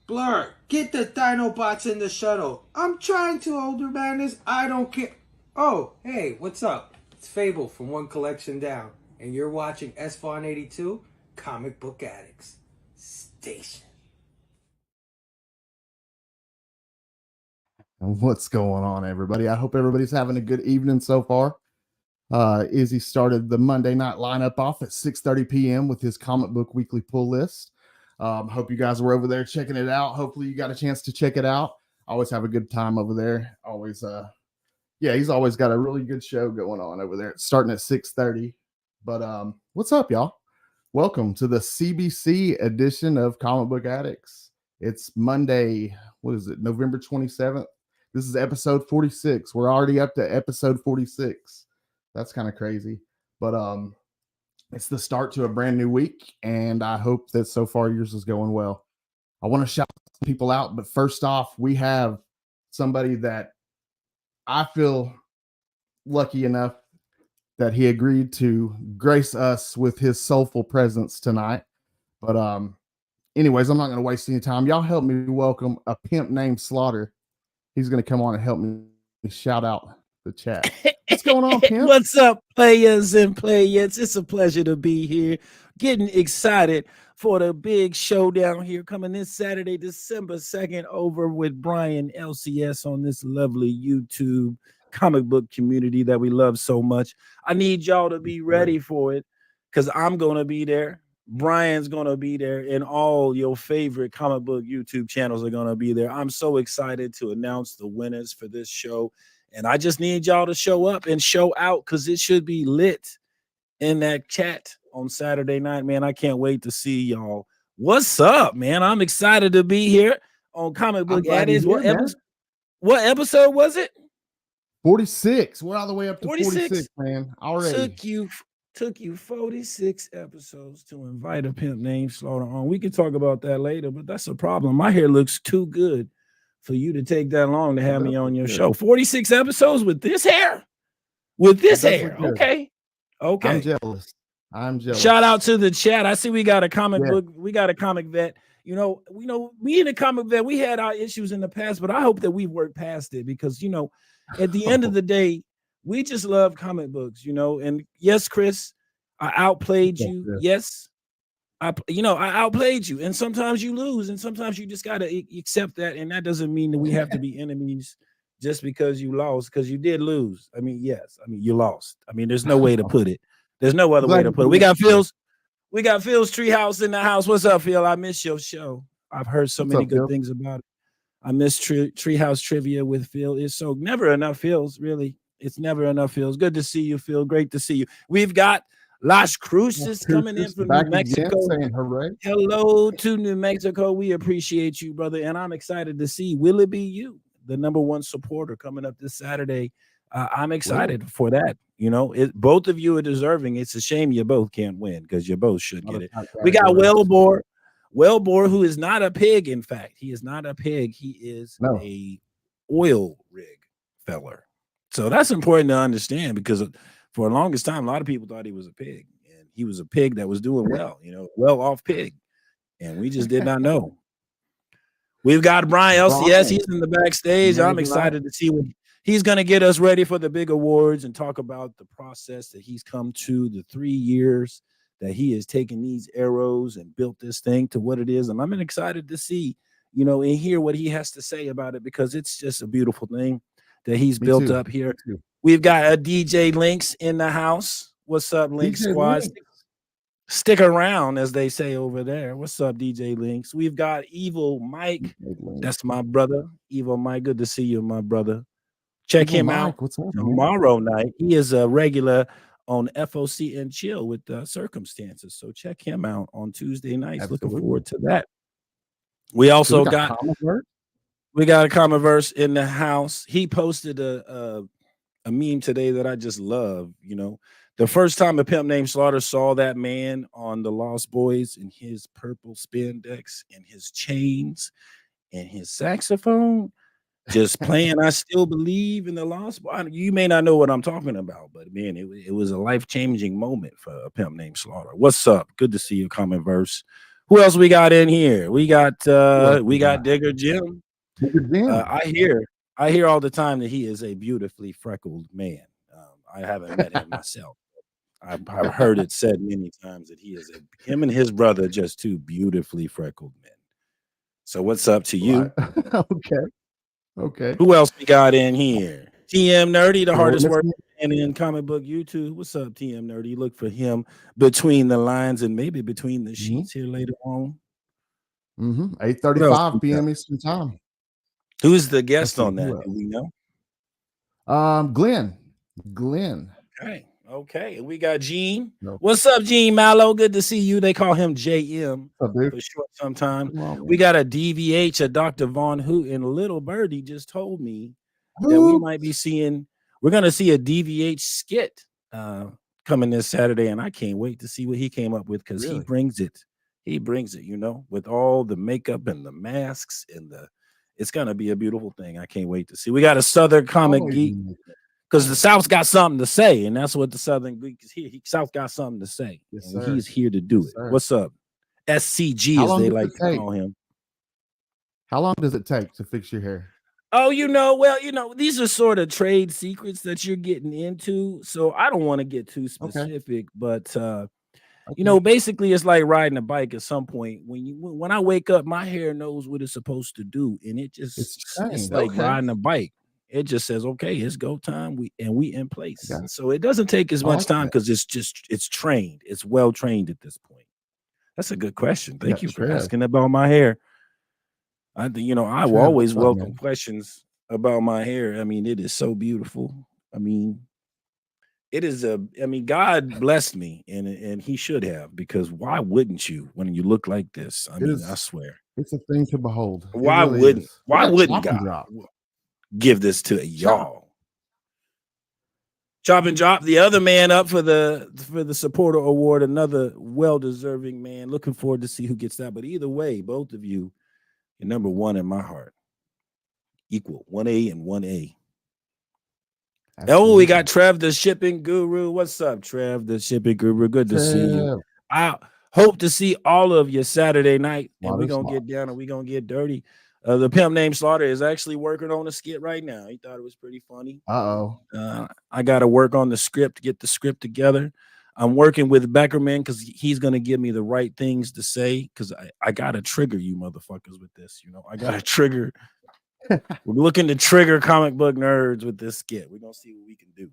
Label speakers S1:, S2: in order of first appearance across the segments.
S1: Blur, get the Dinobots in the shuttle. I'm trying to, older madness. I don't care. Oh, hey, what's up? It's Fable from One Collection Down, and you're watching S-Fawn 82, Comic Book Addicts Station.
S2: What's going on, everybody? I hope everybody's having a good evening so far. Izzy started the Monday night lineup off at 6:30 p.m. with his comic book weekly pull list. Hope you guys were over there checking it out. Hopefully you got a chance to check it out. I always have a good time over there. Always, he's always got a really good show going on over there. It's starting at 6:30. But what's up, y'all? Welcome to the CBC edition of Comic Book Addicts. It's Monday, what is it, November 27th? This is episode 46. We're already up to episode 46. That's kind of crazy. But it's the start to a brand new week, and I hope that so far yours is going well. I want to shout some people out, but first off, we have somebody that I feel lucky enough that he agreed to grace us with his soulful presence tonight. But anyways, I'm not going to waste any time. Y'all help me welcome a pimp named Slaughter. He's going to come on and help me shout out the chat. What's going on, Pimp?
S3: What's up, players and players? It's a pleasure to be here. Getting excited for the big showdown here coming this Saturday, December 2nd, over with Brian LCS on this lovely YouTube comic book community that we love so much. I need y'all to be ready for it because I'm going to be there. Brian's going to be there, and all your favorite comic book YouTube channels are going to be there. I'm so excited to announce the winners for this show, and I just need y'all to show up and show out because it should be lit in that chat on Saturday night, man. I can't wait to see y'all. What's up, man? I'm excited to be here on Comic Book Addicts. What episode was it?
S2: 46. We're all the way up to 46, man. Already.
S3: Took you 46 episodes to invite a pimp named Slaughter on. We can talk about that later, but that's a problem. My hair looks too good for you to take that long to have me on your show. 46 episodes with this hair? With this hair. Okay.
S2: I'm jealous.
S3: Shout out to the chat. I see we got a comic book. We got a comic vet. You know, me and the comic vet, we had our issues in the past, but I hope that we work past it because, at the end of the day, we just love comic books, and yes, Chris, I outplayed you. Yes, I outplayed you, and sometimes you lose, and sometimes you just got to accept that, and that doesn't mean that we have to be enemies just because you lost, because you did lose. I mean, yes, you lost. There's no way to put it. There's no other way to put it. We got Phil's Treehouse in the house. What's up, Phil? I miss your show. I've heard so many good things about it. I miss Treehouse Trivia with Phil. It's so never enough Phil's, really. It's never enough, Phil. Good to see you, Phil. Great to see you. We've got Las Cruces coming in from New Mexico.
S2: Saying hooray.
S3: Hello to New Mexico. We appreciate you, brother. And I'm excited to see Will It Be You, the #1 supporter, coming up this Saturday. I'm excited for that. Both of you are deserving. It's a shame you both can't win because you both should get it. We got Wellbore, who is not a pig. In fact, he is not a pig. He is a oil rig feller. So that's important to understand because for the longest time, a lot of people thought he was a pig, and he was a pig that was doing well, well-off pig, and we just did not know. We've got Brian LCS. He's in the backstage. I'm excited to see what he's going to get us ready for the big awards and talk about the process that he's come to, the 3 years that he has taken these arrows and built this thing to what it is. And I'm excited to see, and hear what he has to say about it because it's just a beautiful thing that he's built up here. We've got a DJ Links in the house. What's up, Links Squad? Stick around, as they say over there. What's up, DJ Links? We've got Evil Mike. That's my brother. Evil Mike, good to see you, my brother. Check him out tomorrow night. He is a regular on FOC and Chill with Circumstances. So check him out on Tuesday nights. Absolutely. Looking forward to that. We also got a Comic-Verse in the house. He posted a meme today that I just love. The first time a pimp named Slaughter saw that man on the Lost Boys in his purple spandex and his chains and his saxophone just playing I Still Believe in the Lost Boy. You may not know what I'm talking about, but man, it was a life-changing moment for A Pimp Named Slaughter. What's up? Good to see you, Common Verse. Who else we got in here? We got Digger Jim. I hear all the time that he is a beautifully freckled man. I haven't met him myself. I've heard it said many times that him and his brother just two beautifully freckled men. So what's up to you?
S2: Okay.
S3: Who else we got in here? TM Nerdy, the hardest working man in comic book YouTube. What's up, TM Nerdy? Look for him between the lines and maybe between the sheets here later on.
S2: 8:35 p.m. Eastern time.
S3: Who's the guest on that? Do we know?
S2: Glenn.
S3: Okay. We got Gene. What's up, Gene Mallow? Good to see you. They call him JM for short sometimes. We got a DVH, a Dr. Von Hoot, and Little Birdie just told me that we're going to see a DVH skit coming this Saturday, and I can't wait to see what he came up with because he brings it. He brings it, with all the makeup and the masks and it's going to be a beautiful thing. I can't wait to see. We got a Southern comic geek. Because the South's got something to say, and that's what the Southern Greek is here. South got something to say, and he's here to do it.
S2: Sir.
S3: What's up? SCG, as they like to call him.
S2: How long does it take to fix your hair?
S3: Oh, these are sort of trade secrets that you're getting into, so I don't want to get too specific, but basically it's like riding a bike at some point. When I wake up, my hair knows what it's supposed to do, and it's like riding a bike. It just says, okay, it's go time. We in place. So it doesn't take as much time because it's trained. It's well trained at this point. That's a good question. Thank you for asking about my hair. I will always welcome questions about my hair. I mean, it is so beautiful. I mean, God blessed me and he should have, because why wouldn't you when you look like this? I swear.
S2: It's a thing to behold.
S3: Why wouldn't God give this to y'all? Chop and Drop, the other man up for the supporter award, another well-deserving man. Looking forward to see who gets that. But either way, both of you, you're number one in my heart. Equal 1A and 1A. Absolutely. Oh, we got Trev, the shipping guru. What's up, Trev, the shipping guru? Good to see you. I hope to see all of you Saturday night, and we're gonna get down and we're gonna get dirty. The Pimp Named Slaughter is actually working on a skit right now. He thought it was pretty funny. I got to work on the script, get the script together. I'm working with Beckerman because he's going to give me the right things to say, because I got to trigger you motherfuckers with this. I got to trigger. We're looking to trigger comic book nerds with this skit. We're going to see what we can do.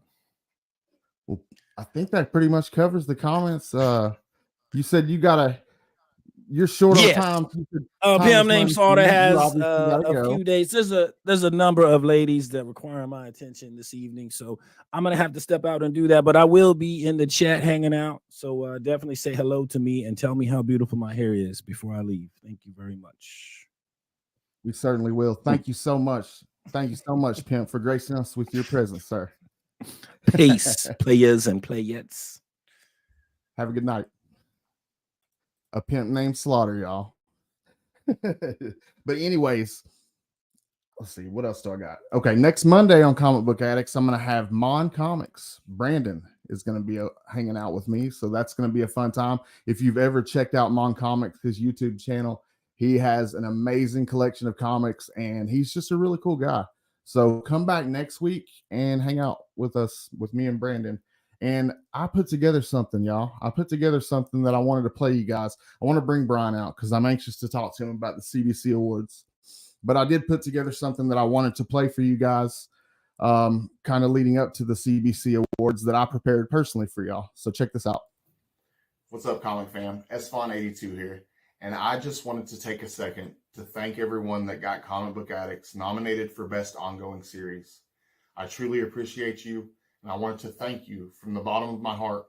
S2: Well, I think that pretty much covers the comments. You said you're short on time.
S3: Pimp Named Slaughter has a few days. There's a number of ladies that require my attention this evening, so I'm gonna have to step out and do that. But I will be in the chat hanging out, so definitely say hello to me and tell me how beautiful my hair is before I leave. Thank you very much.
S2: We certainly will. Thank you so much. Thank you so much, Pimp, for gracing us with your presence, sir.
S3: Peace, players and playettes.
S2: Have a good night. A Pimp Named Slaughter, y'all. But anyways, let's see. What else do I got? Okay, next Monday on Comic Book Addicts, I'm going to have Mon Comics. Brandon is going to be hanging out with me, so that's going to be a fun time. If you've ever checked out Mon Comics, his YouTube channel, he has an amazing collection of comics, and he's just a really cool guy. So come back next week and hang out with us, with me and Brandon. And I put together something, y'all. I put together something that I wanted to play you guys. I want to bring Brian out because I'm anxious to talk to him about the CBC Awards. But I did put together something that I wanted to play for you guys, kind of leading up to the CBC Awards that I prepared personally for y'all. So check this out. What's up, comic fam? SFon82 here. And I just wanted to take a second to thank everyone that got Comic Book Addicts nominated for Best Ongoing Series. I truly appreciate you. And I wanted to thank you from the bottom of my heart.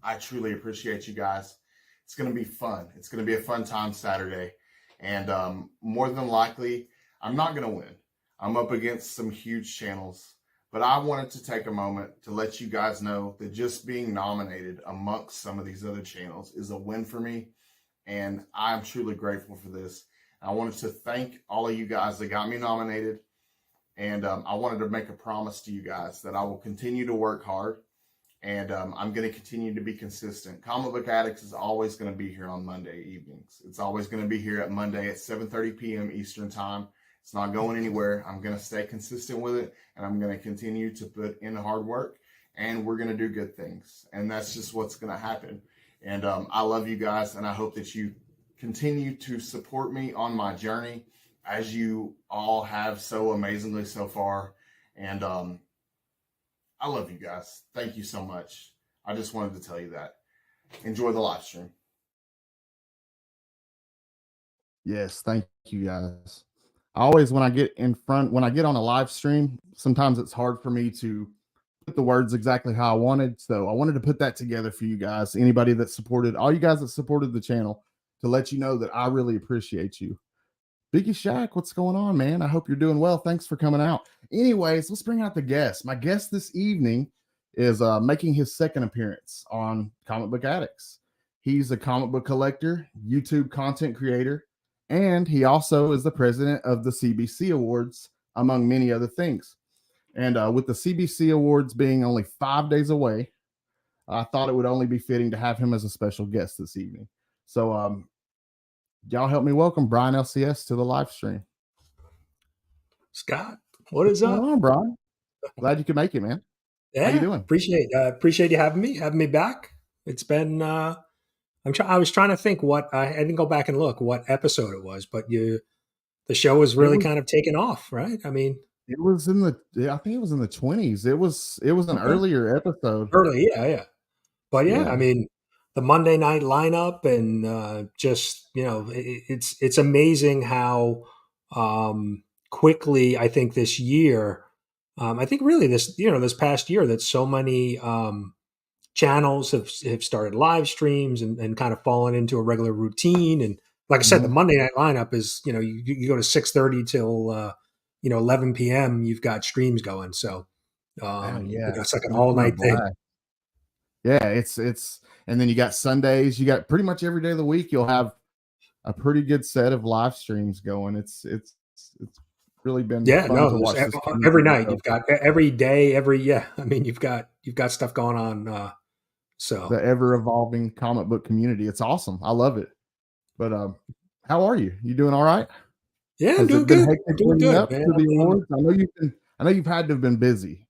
S2: I truly appreciate you guys. It's going to be fun. It's going to be a fun time Saturday. And more than likely, I'm not going to win. I'm up against some huge channels. But I wanted to take a moment to let you guys know that just being nominated amongst some of these other channels is a win for me. And I'm truly grateful for this. I wanted to thank all of you guys that got me nominated. And I wanted to make a promise to you guys that I will continue to work hard, and I'm going to continue to be consistent. Comic Book Addicts is always going to be here on Monday evenings. It's always going to be here at Monday at 7:30 p.m. Eastern Time. It's not going anywhere. I'm going to stay consistent with it, and I'm going to continue to put in the hard work, and we're going to do good things. And that's just what's going to happen. And I love you guys, and I hope that you continue to support me on my journey, as you all have so amazingly so far. And I love you guys. Thank you so much. I just wanted to tell you that. Enjoy the live stream. Yes, thank you guys. I always, when I get on a live stream, sometimes it's hard for me to put the words exactly how I wanted. So I wanted to put that together for you guys. Anybody that supported, all you guys that supported the channel, to let you know that I really appreciate you. Biggie Shaq, what's going on, man? I hope you're doing well. Thanks for coming out. Anyways, let's bring out the guest. My guest this evening is making his second appearance on Comic Book Addicts. He's a comic book collector, YouTube content creator, and he also is the president of the CBC Awards, among many other things. And with the CBC Awards being only 5 days away, I thought it would only be fitting to have him as a special guest this evening. So, y'all help me welcome Brian LCS to the live stream.
S4: Scott, what is up?
S2: What's going on, Brian? Glad you could make it, man.
S4: Yeah,
S2: how you doing?
S4: Appreciate you having me back. It's been I was trying to think what I didn't go back and look what episode it was, but the show was really kind of taken off, right? I mean,
S2: it was I think it was in the 20s. It was an earlier episode.
S4: Early, yeah. But yeah, I mean, the Monday night lineup, and just, it's amazing how quickly, I think this year, I think really this past year, that so many channels have started live streams and kind of fallen into a regular routine. And like I said, the Monday night lineup is, you go to 6:30 till 11 p.m. You've got streams going. So it's like an all night thing.
S2: Yeah, it's and then you got Sundays. You got pretty much every day of the week. You'll have a pretty good set of live streams going. It's really been fun to watch
S4: every night. You've got every day, I mean, you've got stuff going on. So
S2: the ever evolving comic book community. It's awesome. I love it. But how are you? You doing all right?
S4: Yeah, I'm doing good.
S2: Doing good, man. To the awards? I know you've had to have been busy.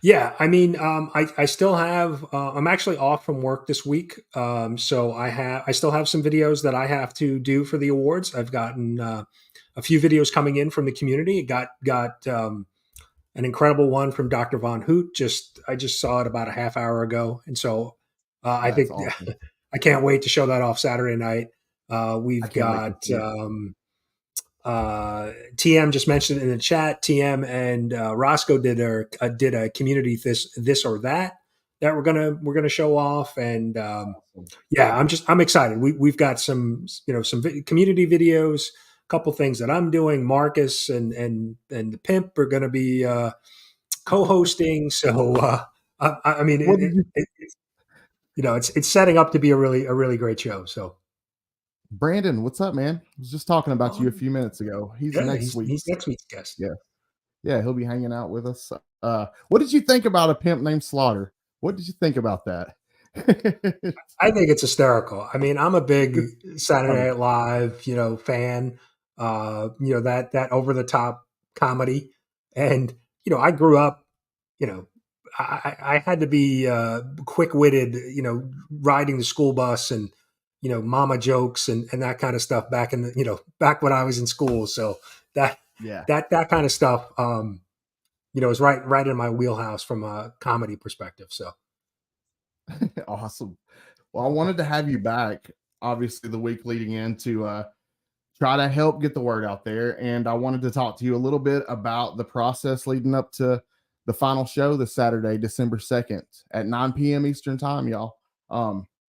S4: Yeah, I mean, I still have. I'm actually off from work this week, so I still have some videos that I have to do for the awards. I've gotten a few videos coming in from the community. Got an incredible one from Dr. Von Hoot. I just saw it about a half hour ago, and so I think awesome. I can't wait to show that off Saturday night. We've got. TM just mentioned in the chat. TM and Roscoe did a community this or that we're gonna show off, and I'm excited. We've got some community videos, a couple things that I'm doing. Marcus and the Pimp are gonna be co-hosting. So I mean, it's setting up to be a really great show. So.
S2: Brandon, what's up, man? I was just talking about you a few minutes ago. He's next week's guest. Yeah, he'll be hanging out with us. What did you think about A Pimp Named Slaughter? What did you think about that?
S4: I think it's hysterical. I mean, I'm a big Saturday Night Live, fan. That over the top comedy, and I grew up. I had to be quick witted. Riding the school bus and. Mama jokes and that kind of stuff back in back when I was in school. So that kind of stuff, is right in my wheelhouse from a comedy perspective. So
S2: awesome. Well, I wanted to have you back, obviously, the week leading in to try to help get the word out there. And I wanted to talk to you a little bit about the process leading up to the final show this Saturday, December 2nd at 9 p.m. Eastern time, y'all.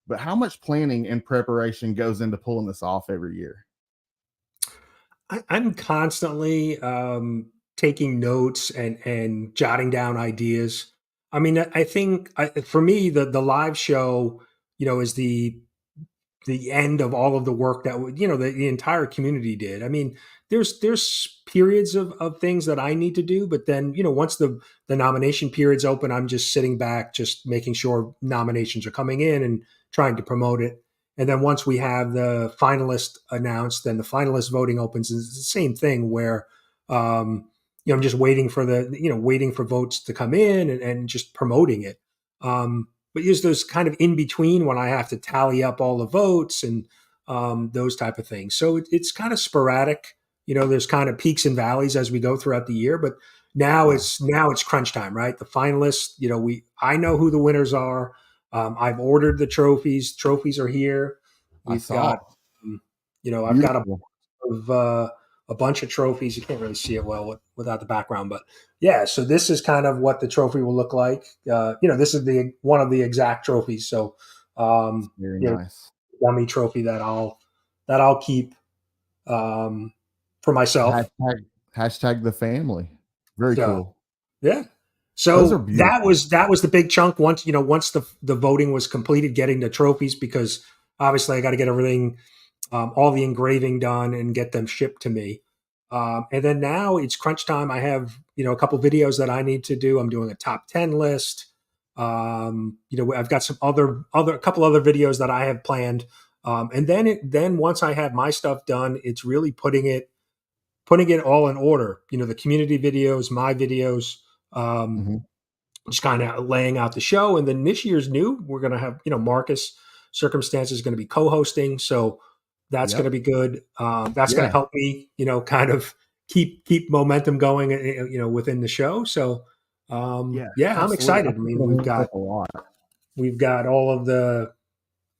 S2: But how much planning and preparation goes into pulling this off every year?
S4: I'm constantly taking notes and jotting down ideas. I mean, I think for me, the live show, is the the end of all of the work that the entire community did. I mean, there's periods of things that I need to do, but then once the nomination period's open, I'm just sitting back, just making sure nominations are coming in and trying to promote it. And then once we have the finalist announced, then the finalist voting opens. And it's the same thing where I'm just waiting for waiting for votes to come in and just promoting it. But there's kind of in between when I have to tally up all the votes and those type of things. So it's kind of sporadic. There's kind of peaks and valleys as we go throughout the year. But now it's crunch time, right? The finalists, I know who the winners are. I've ordered the trophies. Trophies are here. We've got, I've got a bunch of trophies. You can't really see it well without the background, but yeah. So this is kind of what the trophy will look like. This is one of the exact trophies. So,
S2: very nice
S4: dummy trophy that I'll keep for myself.
S2: Hashtag the family. Very cool.
S4: Yeah. So that was the big chunk. Once the voting was completed, getting the trophies, because obviously I got to get everything, all the engraving done and get them shipped to me. And then now it's crunch time. I have, a couple videos that I need to do. I'm doing a top 10 list. I've got some a couple other videos that I have planned. And then once I have my stuff done, it's really putting it all in order. The community videos, my videos, just kind of laying out the show. And then this year's new, we're going to have, Marcus Circumstances is going to be co-hosting. So that's going to be good. That's going to help me, kind of keep momentum going, within the show. So, I'm excited. I mean, we've got all of the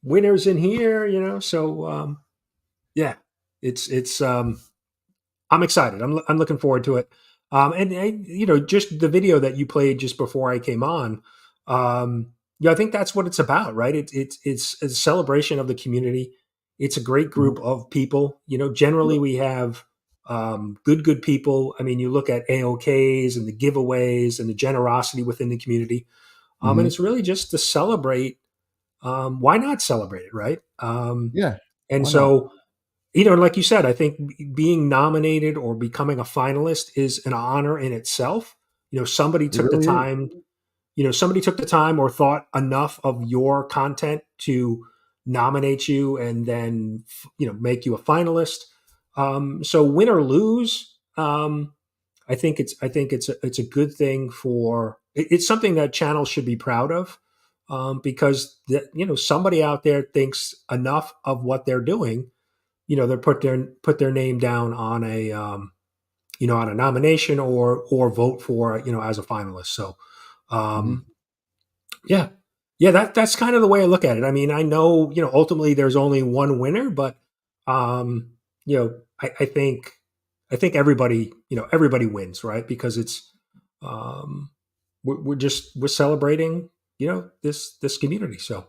S4: winners in here, so, it's, I'm excited. I'm looking forward to it. And just the video that you played just before I came on, I think that's what it's about, right? It's a celebration of the community. It's a great group of people. Generally we have good people. I mean, you look at AOKs and the giveaways and the generosity within the community. And it's really just to celebrate. Why not celebrate it, right? And so, like you said, I think being nominated or becoming a finalist is an honor in itself. Somebody took the time. Somebody took the time or thought enough of your content to nominate you and then, make you a finalist. So win or lose, I think it's a good thing it's something that channels should be proud of, because somebody out there thinks enough of what they're doing. They put their name down on a on a nomination or vote for as a finalist. So that's kind of the way I look at it. I mean, I know ultimately there's only one winner, but I think everybody wins, right? Because it's we're celebrating this community. So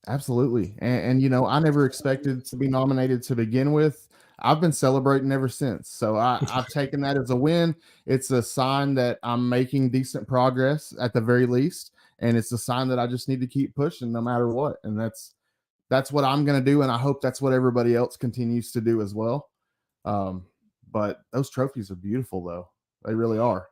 S2: absolutely, and I never expected to be nominated to begin with. I've been celebrating ever since. So I've taken that as a win. It's a sign that I'm making decent progress at the very least. And it's a sign that I just need to keep pushing no matter what. And that's what I'm going to do. And I hope that's what everybody else continues to do as well. But those trophies are beautiful though. They really are.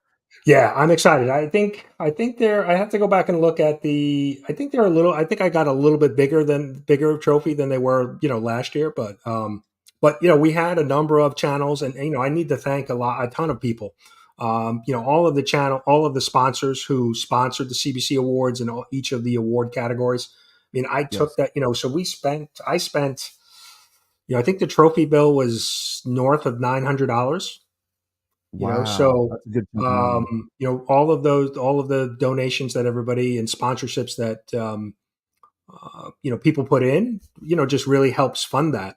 S4: Yeah, I'm excited. I think I have to go back and look at I think I got a little bit bigger trophy than they were, last year. But we had a number of channels and, I need to thank a ton of people. All of the sponsors who sponsored the CBC Awards and each of the award categories. I mean, I took that, so I spent, I think the trophy bill was north of $900.
S2: Wow,
S4: so
S2: that's a good
S4: all of the donations that everybody and sponsorships that people put in, just really helps fund that.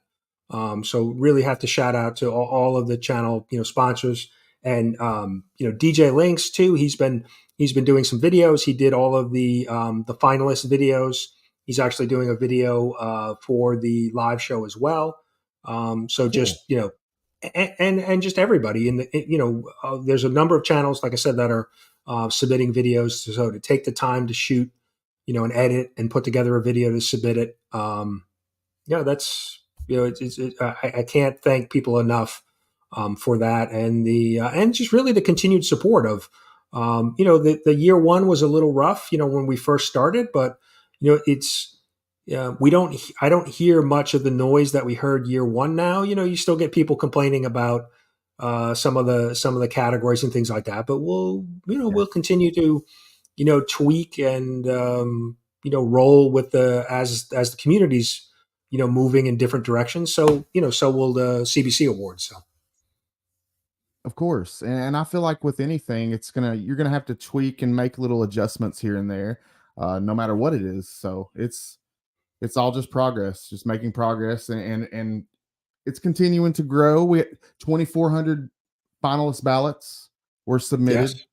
S4: So really have to shout out to all of the channel sponsors. And DJ Links too. He's been doing some videos. He did all of the finalist videos. He's actually doing a video for the live show as well. So just and just everybody in the there's a number of channels, like I said, that are submitting videos. So to take the time to shoot, and edit and put together a video to submit it. yeah, that's I can't thank people enough for that, and the and just really the continued support of the year one was a little rough, when we first started, but it's we don't I don't hear much of the noise that we heard year one. Now you still get people complaining about some of the categories and things like that, but
S2: Yeah.
S4: we'll continue to tweak and roll with as the communities moving in different directions. So so will the CBC Awards. So
S2: Of course. And I feel like with anything, you're gonna have to tweak and make little adjustments here and there, no matter what it is. So it's all just progress, just making progress, and it's continuing to grow. We 2,400 finalist ballots were submitted.
S4: yes,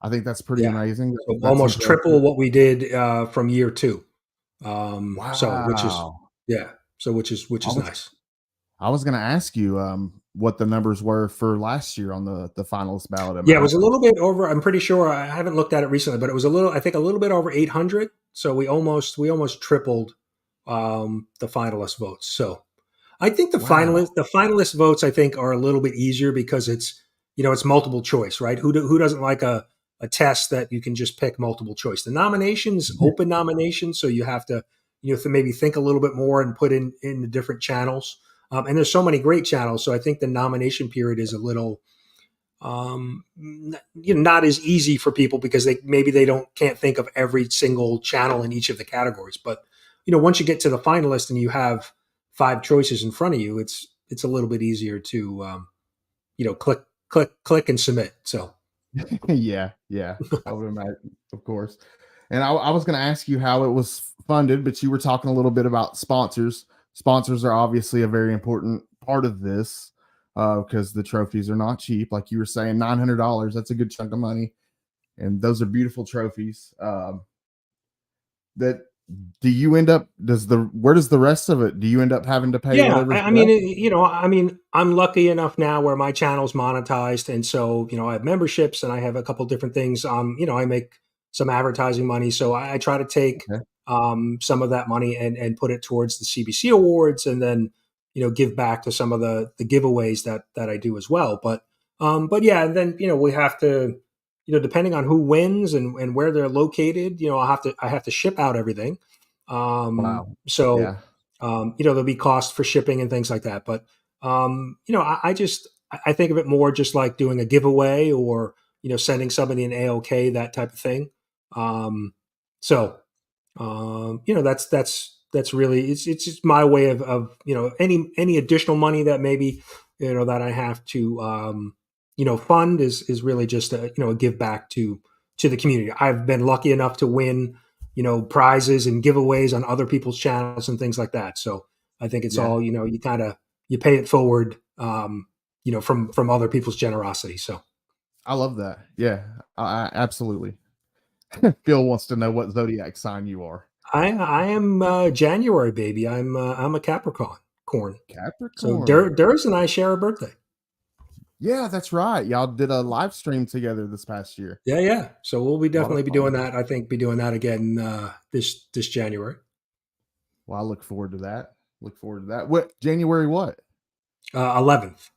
S2: I think that's pretty
S4: yeah,
S2: amazing.
S4: so
S2: That's
S4: almost triple
S2: impressive.
S4: what we did from year two. So which is
S2: Wow.
S4: yeah, so which
S2: I
S4: is
S2: was
S4: nice.
S2: I was gonna ask you what the numbers were for last year on the finalist ballot
S4: Yeah, it
S2: amount.
S4: was a little bit over. I'm pretty sure I haven't looked at it recently, but it was I think a little bit over 800. So we almost tripled the finalist votes. So I think the
S2: Wow.
S4: finalist votes I think are a little bit easier because it's multiple choice, right? Who doesn't like a test that you can just pick multiple choice? The nominations, open nominations, so you have to maybe think a little bit more and put in the different channels. And there's so many great channels, so I think the nomination period is a little not as easy for people because they don't can't think of every single channel in each of the categories. But once you get to the finalist and you have five choices in front of you, it's a little bit easier to click and submit. So
S2: Yeah, yeah. I would imagine, of course. And I was going to ask you how it was funded, but you were talking a little bit about sponsors. Sponsors are obviously a very important part of this because the trophies are not cheap. Like you were saying, $900. That's a good chunk of money, and those are beautiful trophies. That do you end up? Where does the rest of it? Do you end up having to pay
S4: yeah,
S2: whatever's
S4: I mean,
S2: left?
S4: I'm lucky enough now where my channel's monetized, and so I have memberships and I have a couple different things. I make some advertising money, so I try to take
S2: Okay.
S4: some of that money and put it towards the CBC Awards, and then give back to some of the giveaways that I do as well. But yeah, and then we have to depending on who wins and where they're located, I have to ship out everything.
S2: Wow.
S4: So
S2: Yeah.
S4: there'll be cost for shipping and things like that. But I think of it more just like doing a giveaway or sending somebody an AOK, that type of thing. Um, so that's really it's just my way of any additional money that maybe that I have to fund is really just a give back to the community. I've been lucky enough to win prizes and giveaways on other people's channels and things like that. So I think it's
S2: Yeah.
S4: all you pay it forward from other people's generosity. So
S2: I love that. Yeah. Absolutely. Phil wants to know what zodiac sign you are.
S4: I am January baby. I'm a Capricorn corn. So
S2: Capricorn.
S4: Durs and I share a birthday.
S2: Yeah, that's right. Y'all did a live stream together this past year.
S4: Yeah, yeah. So we'll be
S2: A lot of
S4: definitely be doing
S2: fun.
S4: that. I think be doing that again this January.
S2: Well, I look forward to that. Look forward to that. What January what?
S4: 11th.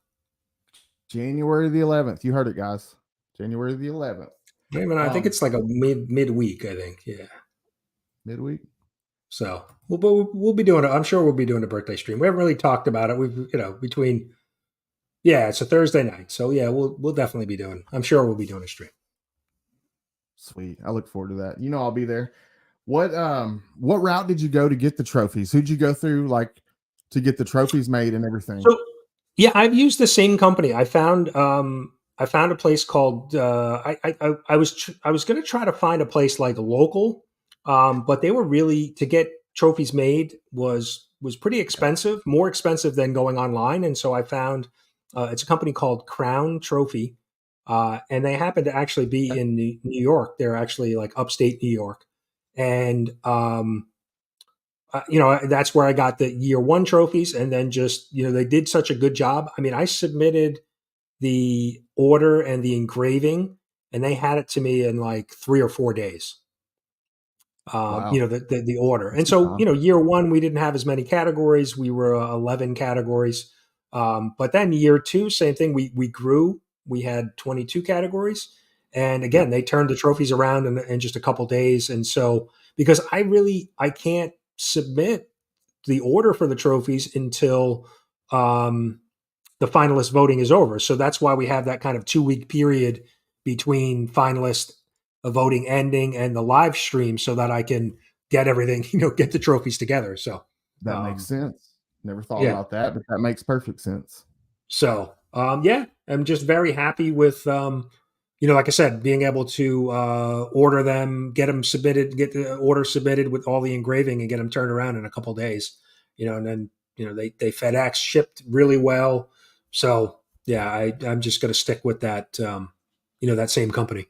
S2: January the 11th. You heard it, guys. January the 11th.
S4: I think
S2: Um,
S4: it's like a midweek. I think. Yeah.
S2: midweek.
S4: So we'll be doing it. I'm sure we'll be doing a birthday stream. We haven't really talked about it. We've between yeah, it's a Thursday night. So yeah, we'll definitely be doing. I'm sure we'll be doing a stream.
S2: Sweet. I look forward to that. I'll be there. What route did you go to get the trophies? Who'd you go through like to get the trophies made and everything?
S4: So yeah, I've used the same company. I found a place called I was going to try to find a place like local, but they were really to get trophies made was pretty expensive, more expensive than going online, and so I found it's a company called Crown Trophy, and they happen to actually be in New York. They're actually like upstate New York, and that's where I got the year one trophies. And then just, they did such a good job. I mean, I submitted the order and the engraving, and they had it to me in like 3 or 4 days.
S2: Wow.
S4: The order.
S2: That's
S4: And
S2: a
S4: so,
S2: time.
S4: year one, we didn't have as many categories. We were 11 categories. But then year two, same thing. We grew. We had 22 categories. And
S2: Yeah.
S4: again, they turned the trophies around in just a couple days. And so, because I can't submit the order for the trophies until um, the finalist voting is over. So that's why we have that kind of 2 week period between finalist voting ending and the live stream, so that I can get everything, get the trophies together. So,
S2: That makes
S4: um,
S2: sense. Never thought
S4: yeah.
S2: about that, but that makes perfect sense.
S4: So, yeah, I'm just very happy with, like I said, being able to order them, get them submitted, get the order submitted with all the engraving, and get them turned around in a couple days. And then they FedEx shipped really well. So yeah, I'm just going to stick with that. That same company.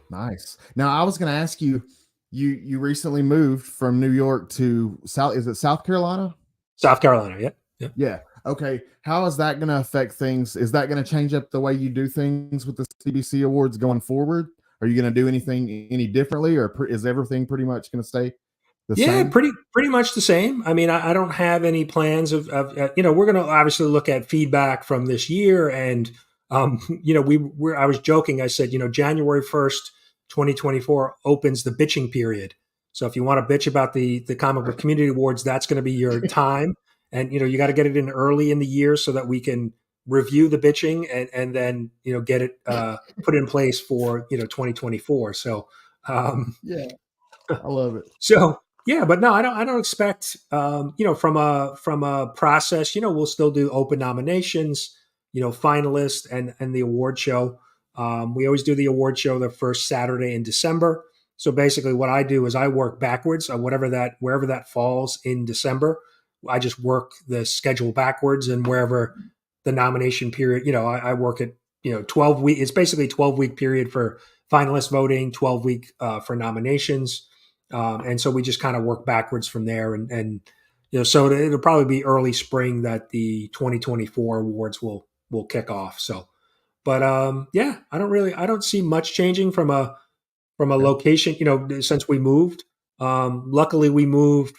S2: Nice. Now, I was going to ask you, you recently moved from New York to South, is it South Carolina?
S4: South Carolina. Yeah. Yeah.
S2: Yeah. Okay. How is that going to affect things? Is that going to change up the way you do things with the CBC Awards going forward? Are you going to do anything any differently, or is everything pretty much going to stay the
S4: Yeah,
S2: same?
S4: pretty much the same. I mean, I don't have any plans of we're going to obviously look at feedback from this year, and I was joking. I said, January 1st, 2024 opens the bitching period. So if you want to bitch about the Comic Book Community Awards, that's going to be your time, and you got to get it in early in the year so that we can review the bitching and then get it put in place for 2024. So.
S2: Yeah. I love it.
S4: So yeah, but no, I don't expect from a process. We'll still do open nominations, finalists and the award show. We always do the award show the first Saturday in December. So basically, what I do is I work backwards on wherever that falls in December. I just work the schedule backwards, and wherever the nomination period, I work it. 12 week. It's basically 12-week period for finalist voting, 12-week for nominations. And so we just kind of work backwards from there. And so it'll probably be early spring that the 2024 awards will kick off. So, but yeah, I don't see much changing from a
S2: Okay.
S4: location, since we moved. Luckily we moved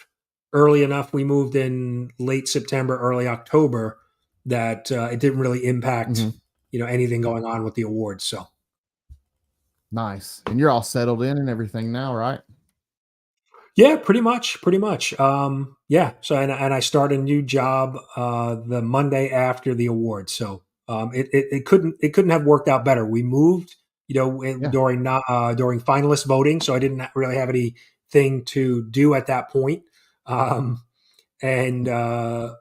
S4: early enough. We moved in late September, early October, that it didn't really impact,
S2: Hmm.
S4: anything going on with the awards. So,
S2: Nice. And you're all settled in and everything now, right?
S4: yeah, pretty much, pretty much. Yeah. So, and I start a new job the Monday after the award. So, it couldn't have worked out better. We moved,
S2: Yeah.
S4: during not during finalist voting, so I didn't really have anything to do at that point. Um, and the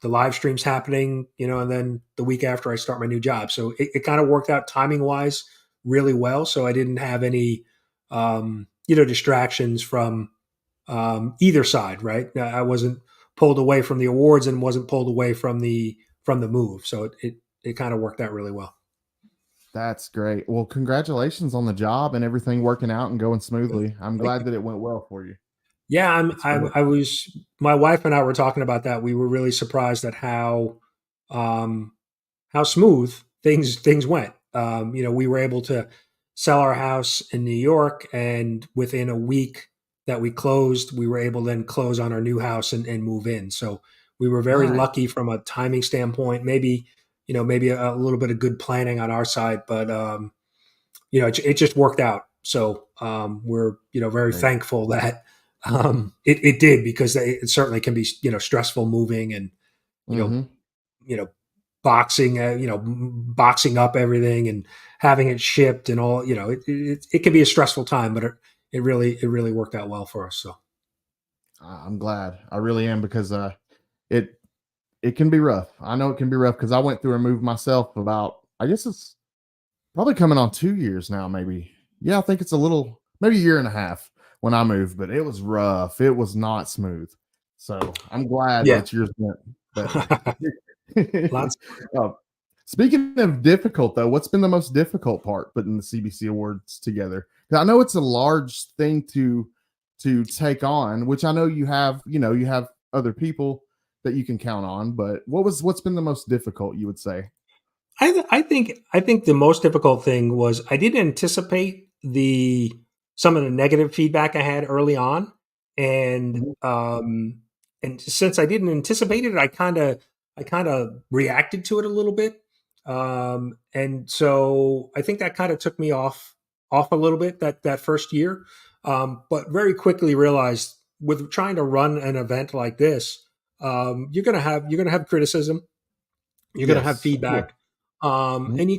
S4: live stream's happening, and then the week after I start my new job. So it kind of worked out timing wise really well. So I didn't have any distractions from either side, right? I wasn't pulled away from the awards and wasn't pulled away from the move. So it kind of worked out really well.
S2: That's great. Well, congratulations on the job and everything working out and going smoothly. I'm
S4: Thank
S2: glad
S4: you.
S2: that it went well for you.
S4: Yeah,
S2: That's great.
S4: I was. My wife and I were talking about that. We were really surprised at um, how smooth things went. We were able to sell our house in New York, and within a week that we closed, we were able to then close on our new house and move in. So we were very
S2: Nice.
S4: lucky from a timing standpoint. Maybe a little bit of good planning on our side, but it just worked out. So we're very
S2: Great.
S4: thankful that it did, because it certainly can be stressful moving and you know
S2: Hmm.
S4: you know boxing boxing up everything and having it shipped and all. It can be a stressful time, but it really worked out well for us. So
S2: I'm glad. I really am, because it it can be rough. I know it can be rough because I went through a move myself about, I guess it's probably coming on 2 years now, maybe. Yeah, I think it's a little, maybe a year and a half when I moved, but it was rough. It was not smooth. So I'm glad
S4: yeah.
S2: that yours went better.
S4: Lots.
S2: uh, Speaking of difficult, though, what's been the most difficult part putting the CBC Awards together? 'Cause I know it's a large thing to take on, which I know you have. You have other people that you can count on. But what's been the most difficult, you would say?
S4: I think the most difficult thing was I didn't anticipate the some of the negative feedback I had early on,
S2: Mhm.
S4: and since I didn't anticipate it, I kind of reacted to it a little bit, and so I think that kind of took me off a little bit that first year, but very quickly realized with trying to run an event like this, you're gonna have criticism, you're going to have
S2: Yes. Yeah.
S4: feedback,
S2: Mhm.
S4: and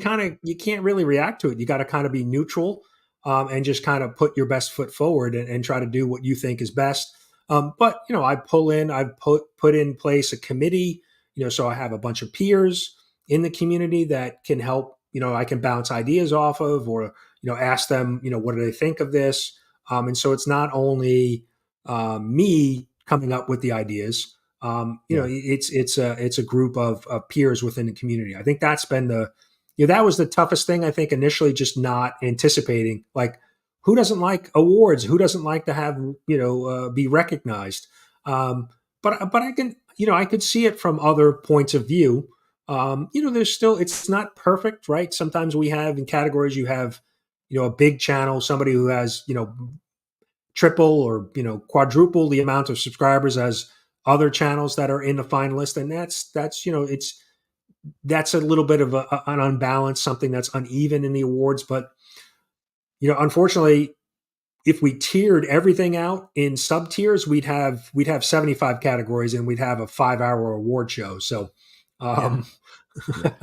S4: you can't really react to it. You got to kind of be neutral, and just kind of put your best foot forward and try to do what you think is best. But I've put in place a committee, so I have a bunch of peers in the community that can help. I can bounce ideas off of, or ask them, what do they think of this? And so it's not only me coming up with the ideas,
S2: Yeah.
S4: it's a group of peers within the community. I think that's been that was the toughest thing. I think initially, just not anticipating, like, who doesn't like awards? Who doesn't like to have be recognized? But I could see it from other points of view. There's still, it's not perfect, right? Sometimes we have in categories, you have a big channel, somebody who has triple or quadruple the amount of subscribers as other channels that are in the finalist, and that's a little bit of an unbalance, something that's uneven in the awards. But unfortunately, if we tiered everything out in sub tiers, we'd have 75 categories and we'd have a 5-hour award show. So
S2: Yeah.
S4: um
S2: Yeah.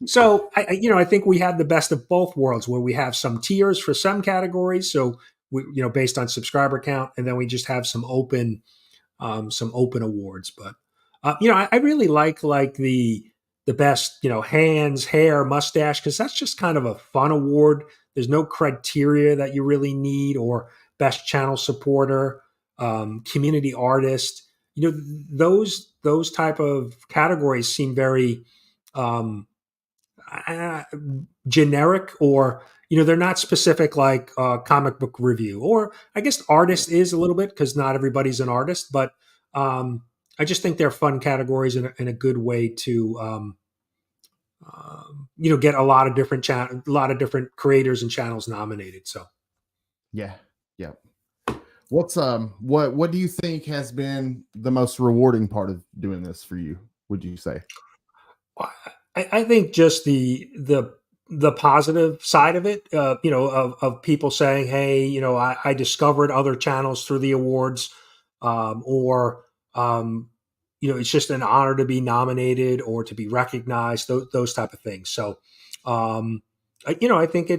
S4: so I think we have the best of both worlds, where we have some tiers for some categories, so based on subscriber count, and then we just have some open awards. But I really like the best, hands, hair, mustache, because that's just kind of a fun award. There's no criteria that you really need, or best channel supporter, community artist. Those type of categories seem very um, uh, generic, or they're not specific, like comic book review, or I guess artist is a little bit, because not everybody's an artist. But um, I just think they're fun categories, and a good way to get a lot of a lot of different creators and channels nominated. So
S2: Yeah. Yeah. What do you think has been the most rewarding part of doing this for you? Would you say?
S4: I think just the positive side of it, of people saying, "Hey, I discovered other channels through the awards," or it's just an honor to be nominated or to be recognized. Those type of things. So, I think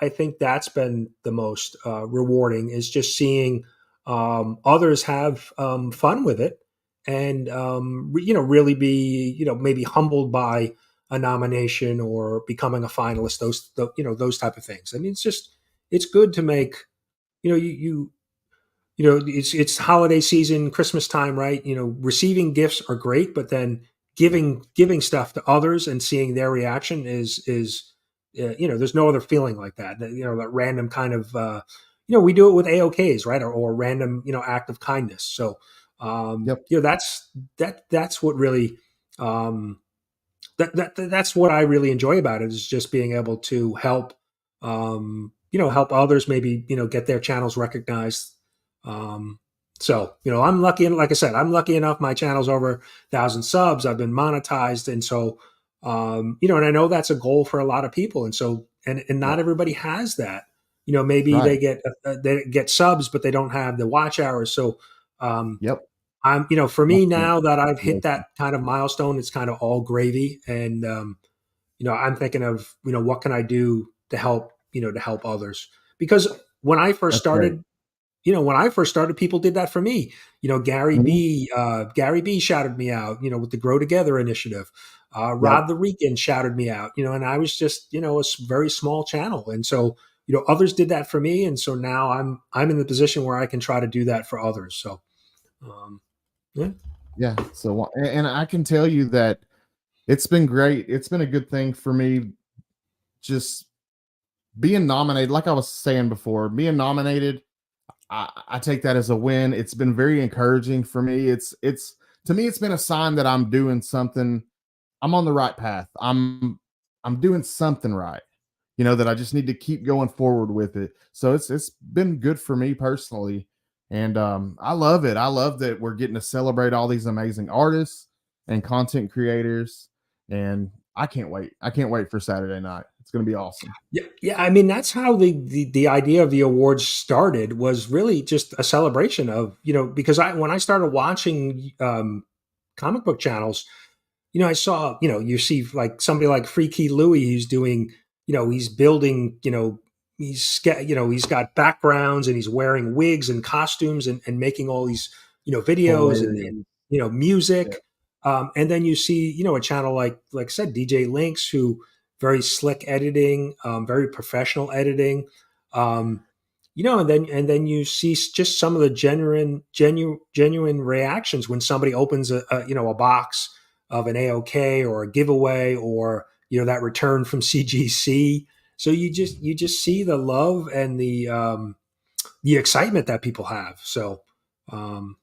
S4: I think that's been the most rewarding, is just seeing others have fun with it, and really be maybe humbled by a nomination or becoming a finalist. Those type of things. I mean, it's good to make it's holiday season, Christmas time, right? Receiving gifts are great, but then giving stuff to others and seeing their reaction is there's no other feeling like that. That random kind of we do it with AOKs, right? Or random act of kindness. So
S2: Yep.
S4: that's what really that's what I really enjoy about it, is just being able to help others, maybe get their channels recognized. Um, so I'm lucky, and like I said, I'm lucky enough. My channel's over 1,000 subs. I've been monetized, and so and I know that's a goal for a lot of people, and so and not
S2: Yeah.
S4: everybody has that. Maybe
S2: Right.
S4: they get subs, but they don't have the watch hours. So
S2: Yep.
S4: for me,
S2: Definitely.
S4: now that I've hit that kind of milestone, it's kind of all gravy. And, I'm thinking of, what can I do to help, to help others? Because when I first
S2: That's great.
S4: started, people did that for me.
S2: Mhm.
S4: Gary B shouted me out, with the Grow Together initiative.
S2: Yep.
S4: Rod the Rican shouted me out, and I was just, very small channel. And so, others did that for me. And so now I'm in the position where I can try to do that for others. So, um, yeah.
S2: Yeah. So, and I can tell you that it's been great. It's been a good thing for me, just being nominated. Like I was saying before, being nominated, I take that as a win. It's been very encouraging for me. It's to me, it's been a sign that I'm doing something. I'm on the right path. I'm doing something right. that I just need to keep going forward with it. So it's been good for me personally. And I love it. I love that we're getting to celebrate all these amazing artists and content creators. And I can't wait. I can't wait for Saturday night. It's going to be awesome.
S4: Yeah, yeah. I mean, that's how the idea of the awards started, was really just a celebration of, because when I started watching comic book channels, I saw, you see like somebody like Freaky Louie, who's doing, he's building, he's got backgrounds and he's wearing wigs and costumes and making all these, videos and,
S2: Hilarious. Yeah.
S4: music. And then you see, a channel like I said, DJ Links, who very slick editing, very professional editing. Um, and then you see just some of the genuine reactions when somebody opens a box of an AOK or a giveaway, or that return from CGC. So you just see the love and the excitement that people have. So um,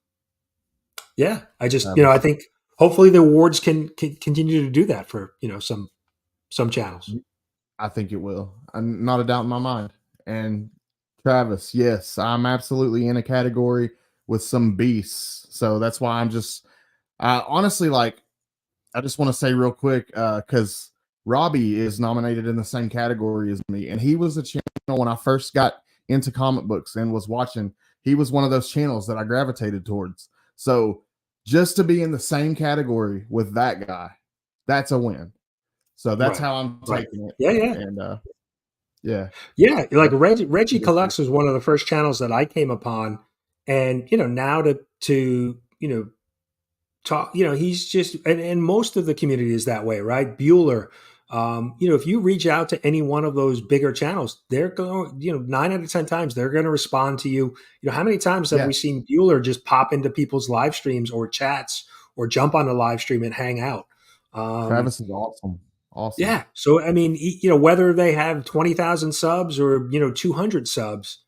S4: yeah, I think hopefully the awards can continue to do that for some channels.
S2: I think it will. Not a doubt in my mind. And Travis, yes, I'm absolutely in a category with some beasts. So that's why I'm just honestly, like, I just want to say real quick, because Robbie is nominated in the same category as me. And he was a channel when I first got into comic books and was watching. He was one of those channels that I gravitated towards. So just to be in the same category with that guy, that's a win. So that's
S4: Right.
S2: how I'm
S4: Right.
S2: taking it.
S4: Yeah. Yeah.
S2: And yeah,
S4: Yeah, like Reggie Collects was one of the first channels that I came upon, and now to talk, he's just, and most of the community is that way, right? Bueller, if you reach out to any one of those bigger channels, they're going, 9 out of 10 times they're going to respond to you. How many times have
S2: yeah.
S4: we seen Bueller just pop into people's live streams or chats or jump on a live stream and hang out?
S2: Travis is awesome. Awesome.
S4: Yeah. So, I mean, whether they have 20,000 subs or, 200 subs,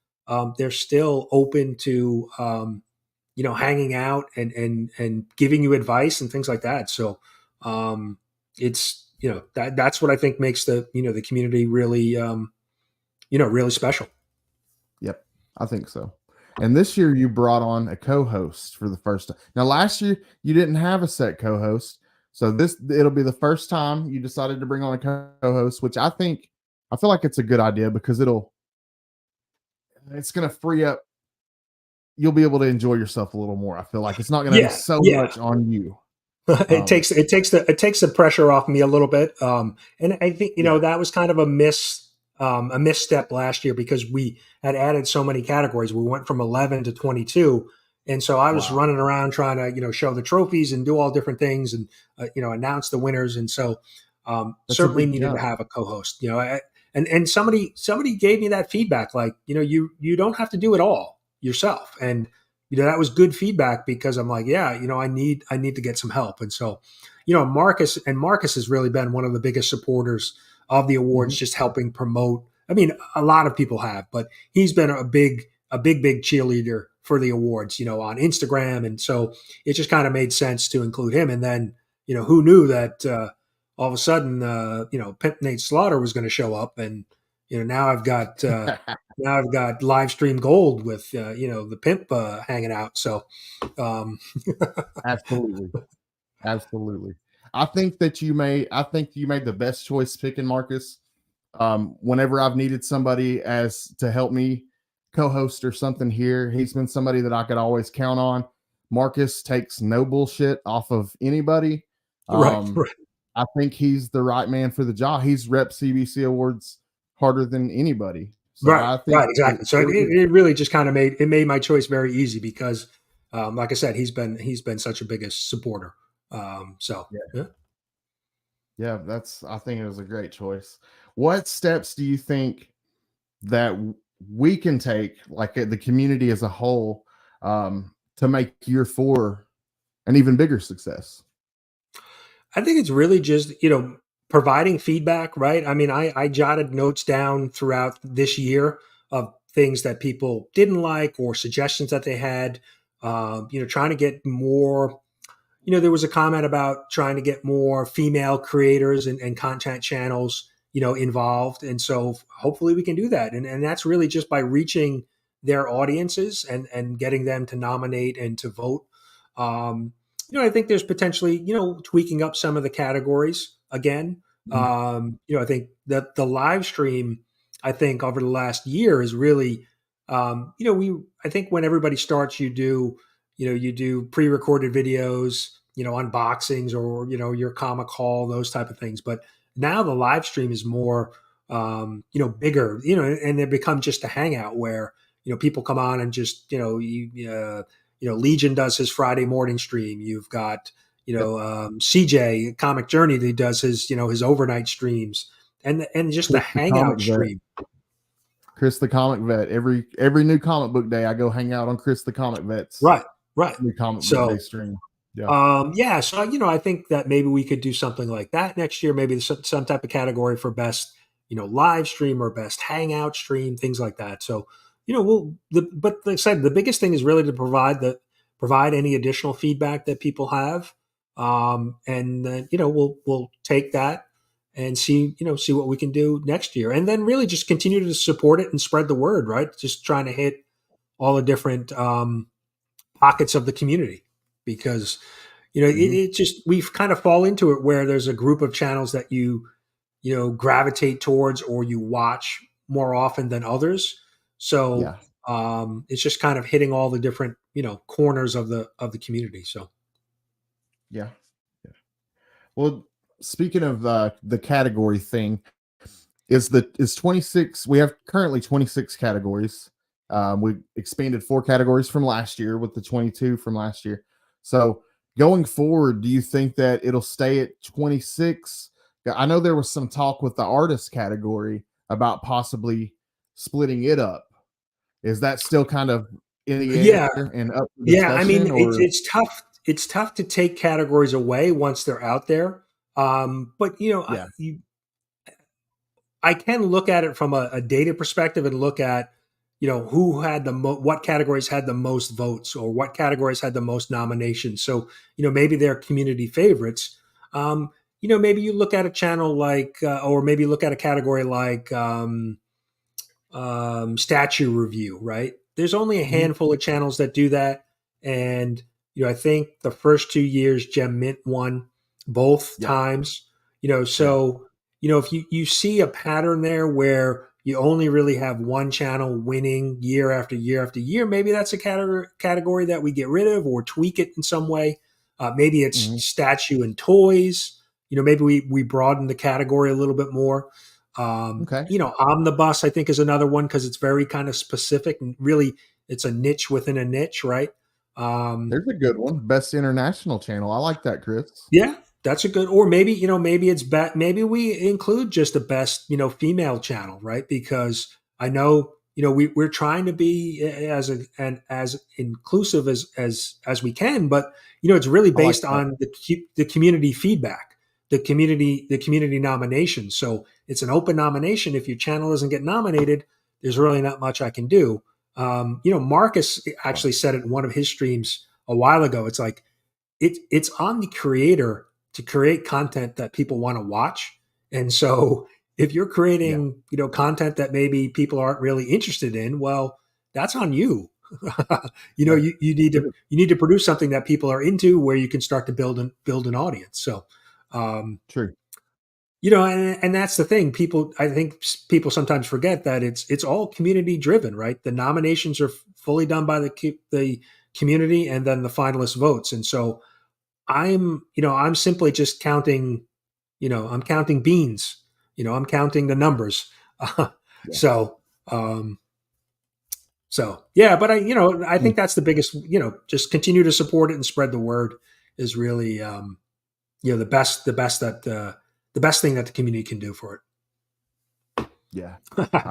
S4: they're still open to, hanging out and giving you advice and things like that. So, it's, that's what I think makes the community really, really special.
S2: Yep, I think so. And this year you brought on a co-host for the first time. Now last year you didn't have a set co-host. So it'll be the first time you decided to bring on a co-host, which I feel like it's a good idea because it's going to free up. You'll be able to enjoy yourself a little more. I feel like it's not going to be so much on you.
S4: It takes the pressure off me a little bit. And I think, that was kind of a misstep last year because we had added so many categories. We went from 11 to 22. And so I was running around trying to, show the trophies and do all different things and, announce the winners. And so certainly needed to have a co-host, and somebody gave me that feedback. Like, you don't have to do it all yourself. And, that was good feedback because I'm like, yeah, I need to get some help. And so, Marcus has really been one of the biggest supporters of the awards, just helping promote. I mean, a lot of people have, but he's been a big cheerleader for the awards, on Instagram. And so it just kind of made sense to include him. And then, who knew that all of a sudden, Pimp Nate Slaughter was going to show up. And, now I've got live stream gold with, the Pimp hanging out. So
S2: Absolutely. Absolutely. I think you made the best choice picking Marcus. Whenever I've needed somebody to help me co-host or something here, he's been somebody that I could always count on. Marcus takes no bullshit off of anybody.
S4: Right.
S2: I think he's the right man for the job. He's rep CBC Awards harder than anybody. So
S4: right, exactly. So it really just kind of made my choice very easy because, like I said, he's been such a biggest supporter. Yeah.
S2: I think it was a great choice. What steps do you think that we can take, like the community as a whole, to make year 4 an even bigger success?
S4: I think it's really just, providing feedback, right? I mean, I jotted notes down throughout this year of things that people didn't like or suggestions that they had, trying to get more. There was a comment about trying to get more female creators and content channels, involved. And so hopefully we can do that. And that's really just by reaching their audiences and getting them to nominate and to vote. I think there's potentially, tweaking up some of the categories again. I think that the live stream, I think over the last year is really, I think when everybody starts, you do pre-recorded videos, unboxings or, your comic haul, those type of things. But now the live stream is more, bigger, and it becomes just a hangout where, people come on and just, Legion does his Friday morning stream. You've got, CJ Comic Journey that does his overnight streams and just the hangout stream.
S2: Chris the Comic Vet. Every new comic book day, I go hang out on Chris the Comic Vet's
S4: right
S2: new comic book day stream.
S4: Yeah. So I think that maybe we could do something like that next year. Maybe some type of category for best live stream or best hangout stream, things like that. So but like I said, the biggest thing is really to provide any additional feedback that people have, and then we'll take that and see what we can do next year, and then really just continue to support it and spread the word. Right, just trying to hit all the different pockets of the community, because it just we've kind of fall into it where there's a group of channels that you gravitate towards or you watch more often than others. So it's just kind of hitting all the different corners of the community. So
S2: yeah. Well, speaking of the category thing, is 26? We have currently 26 categories. We expanded 4 categories from last year with the 22 from last year. So going forward, do you think that it'll stay at 26? I know there was some talk with the artist category about possibly splitting it up. Is that still kind of in the air and up for discussion?
S4: I mean, it's tough. It's tough to take categories away once they're out there. But I can look at it from a data perspective and look at who had what categories had the most votes or what categories had the most nominations. So maybe they're community favorites. Maybe you look at a channel like, or maybe look at a category like statue review, right? There's only a handful of channels that do that. And, I think the first 2 years, Gem Mint won both times, so, if you see a pattern there where you only really have one channel winning year after year after year, maybe that's a category that we get rid of or tweak it in some way. Maybe it's statue and toys. Maybe we broaden the category a little bit more. Omnibus, I think, is another one because it's very kind of specific and really it's a niche within a niche, right?
S2: There's a good one. Best international channel. I like that, Chris.
S4: Yeah, that's a good. Or maybe maybe it's maybe we include just the best female channel, right? Because I know we're trying to be as inclusive as we can, but it's really based on the community feedback, the community nomination. So it's an open nomination. If your channel doesn't get nominated, there's really not much I can do. Marcus actually said it in one of his streams a while ago. It's like it's on the creator to create content that people want to watch. And so if you're creating, content that maybe people aren't really interested in, well, that's on you. You need to produce something that people are into where you can start to build an audience. So,
S2: true.
S4: And that's the thing. I think people sometimes forget that it's all community driven, right? The nominations are fully done by the community and then the finalist votes. And so I'm simply just counting, I'm counting beans, I'm counting the numbers. So yeah, but I think that's the biggest, just continue to support it and spread the word is really, the best thing that the community can do for it.
S2: Yeah.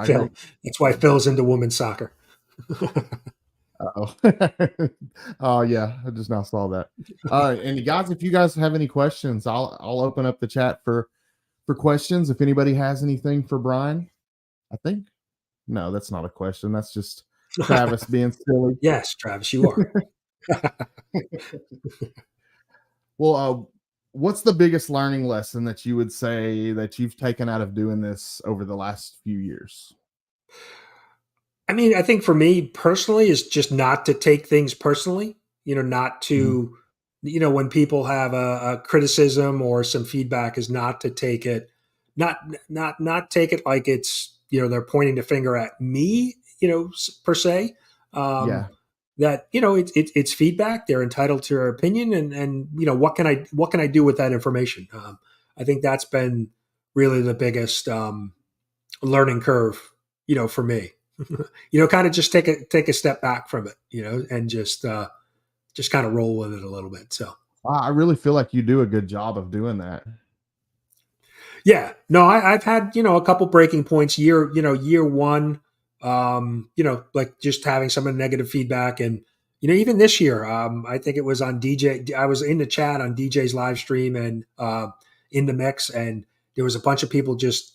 S4: Phil, that's why Phil's into women's soccer.
S2: Oh yeah, I just now saw that. All right, and guys, if you guys have any questions, I'll open up the chat for questions. If anybody has anything for Brian, I think no, that's not a question. That's just Travis being silly.
S4: Yes, Travis, you are.
S2: Well, what's the biggest learning lesson that you would say that you've taken out of doing this over the last few years?
S4: I mean, I think for me personally is just not to take things personally, not
S2: Mhm.
S4: to, when people have a criticism or some feedback is not to take it, not take it like it's, they're pointing the finger at me, per se. Um,
S2: Yeah.
S4: that, it's feedback. They're entitled to their opinion and, what can I do with that information? I think that's been really the biggest, learning curve, for me. Kind of just take a step back from it, and just kind of roll with it a little bit. So
S2: Wow, I really feel like you do a good job of doing that.
S4: yeah, no, I've had a couple breaking points. Year one, like just having some negative feedback, and even this year, I think it was on DJ. I was in the chat on DJ's live stream and in the mix, and there was a bunch of people just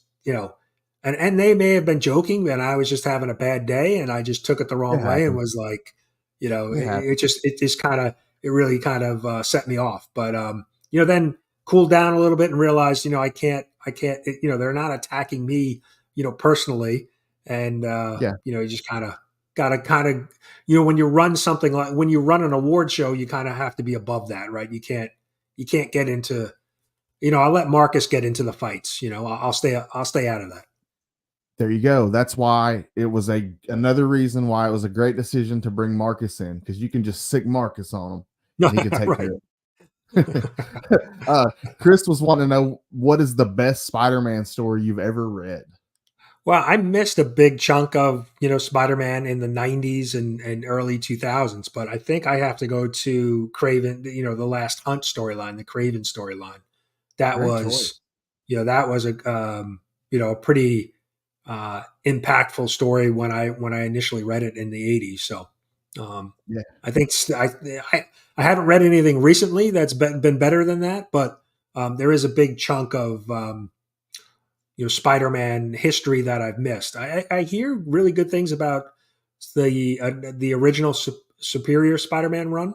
S4: and they may have been joking, and I was just having a bad day, and I just took it the
S2: It
S4: wrong way and
S2: happens.
S4: was like,
S2: It happens.
S4: it just kind of it really kind of set me off. But then cooled down a little bit and realized, I can't, they're not attacking me, personally. And,
S2: Yeah.
S4: you just gotta kind of, when you run something like, when you run an award show, you kind of have to be above that, right? You can't get into, I'll let Marcus get into the fights, I'll stay out of that.
S2: There you go. That's why it was another reason why it was a great decision to bring Marcus in, because you can just sick Marcus on him and he can take
S4: Right.
S2: care of it. Chris was wanting to know, what is the best Spider-Man story you've ever read?
S4: Well, I missed a big chunk of, Spider-Man in the 90s and early 2000s, but I think I have to go to Craven, the Last Hunt storyline, the Craven storyline. That
S2: Great choice.
S4: was, that was a pretty impactful story when I initially read it in the 80s. So,
S2: Yeah.
S4: I think I haven't read anything recently that's been better than that, but there is a big chunk of, Spider-Man history that I've missed. I hear really good things about the original Superior Spider-Man run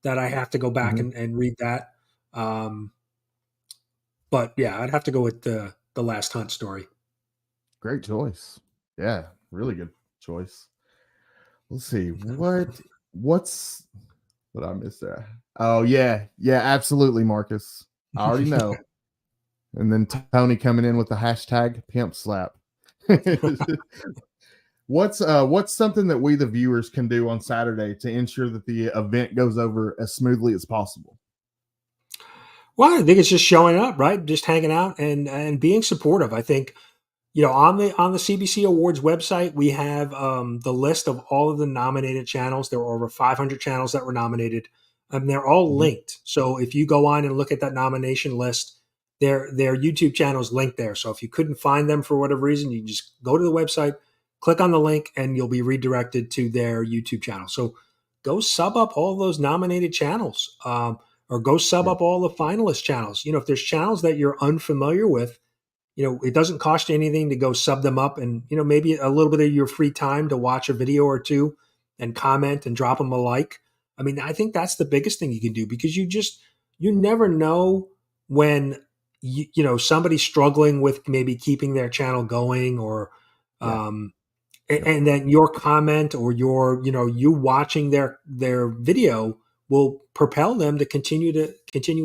S4: that I have to go back
S2: Mhm.
S4: and read that. But yeah, I'd have to go with the Last Hunt story.
S2: Great choice. Yeah, really good choice. Let's see. What's what I missed there? Oh yeah. Yeah, absolutely, Marcus. I already know. And then Tony coming in with the hashtag pimp slap. What's something that we the viewers can do on Saturday to ensure that the event goes over as smoothly as possible?
S4: Well, I think it's just showing up, right? Just hanging out and being supportive. I think on the CBC Awards website, we have the list of all of the nominated channels. There were over 500 channels that were nominated, and they're all
S2: Mhm.
S4: linked. So if you go on and look at that nomination list, their YouTube channels linked there. So if you couldn't find them for whatever reason, you just go to the website, click on the link, and you'll be redirected to their YouTube channel. So go sub up all those nominated channels, or go sub
S2: Yeah.
S4: up all the finalist channels. If there's channels that you're unfamiliar with, it doesn't cost you anything to go sub them up and, maybe a little bit of your free time to watch a video or two and comment and drop them a like. I mean, I think that's the biggest thing you can do because you never know when, somebody's struggling with maybe keeping their channel going or,
S2: Yeah.
S4: um,
S2: Yep.
S4: and then your comment or you watching their video will propel them to continue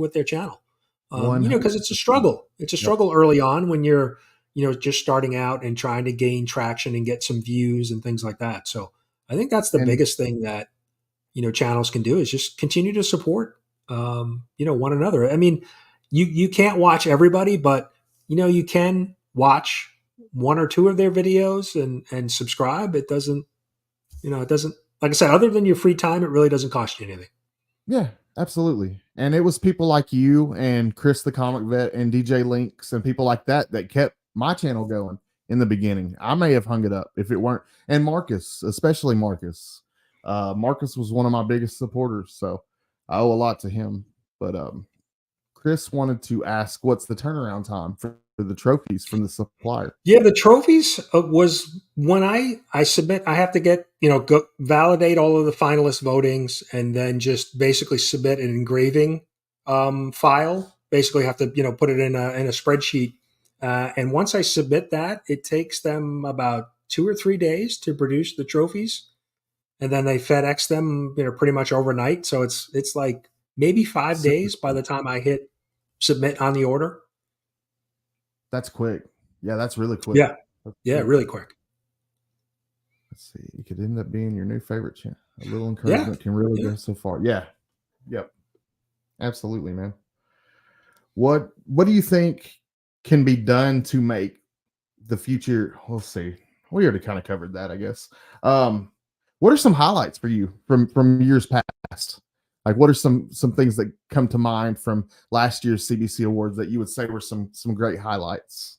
S4: with their channel. Because it's a
S2: 100%.
S4: struggle. It's a
S2: Yep.
S4: struggle early on when you're just starting out and trying to gain traction and get some views and things like that. So I think that's the
S2: And
S4: biggest thing that channels can do is just continue to support one another. I mean, you can't watch everybody, but you can watch one or two of their videos and subscribe. It doesn't like I said, other than your free time, it really doesn't cost you anything.
S2: yeah, absolutely. And it was people like you and Chris the Comic Vet and DJ Links and people like that that kept my channel going in the beginning. I may have hung it up if it weren't. And Marcus, especially Marcus. Marcus was one of my biggest supporters, so I owe a lot to him. But Chris wanted to ask, what's the turnaround time for the trophies from the supplier?
S4: Yeah, the trophies was when I submit. I have to get go validate all of the finalist votings and then just basically submit an engraving file basically have to, put it in a spreadsheet. And once I submit that, it takes them about 2 or 3 days to produce the trophies, and then they FedEx them, pretty much overnight. So it's like maybe 5 days by the time I hit submit on the order.
S2: That's quick. Yeah, that's really quick.
S4: Yeah,
S2: That's
S4: yeah,
S2: quick.
S4: really quick.
S2: Let's see. You could end up being your new favorite champ. A little encouragement can really go so far. Yeah. Yep. Absolutely, man. What do you think can be done to make the future? We'll see. We already kind of covered that, I guess. What are some highlights for you from years past? Like, what are some things that come to mind from last year's CBC Awards that you would say were some great highlights?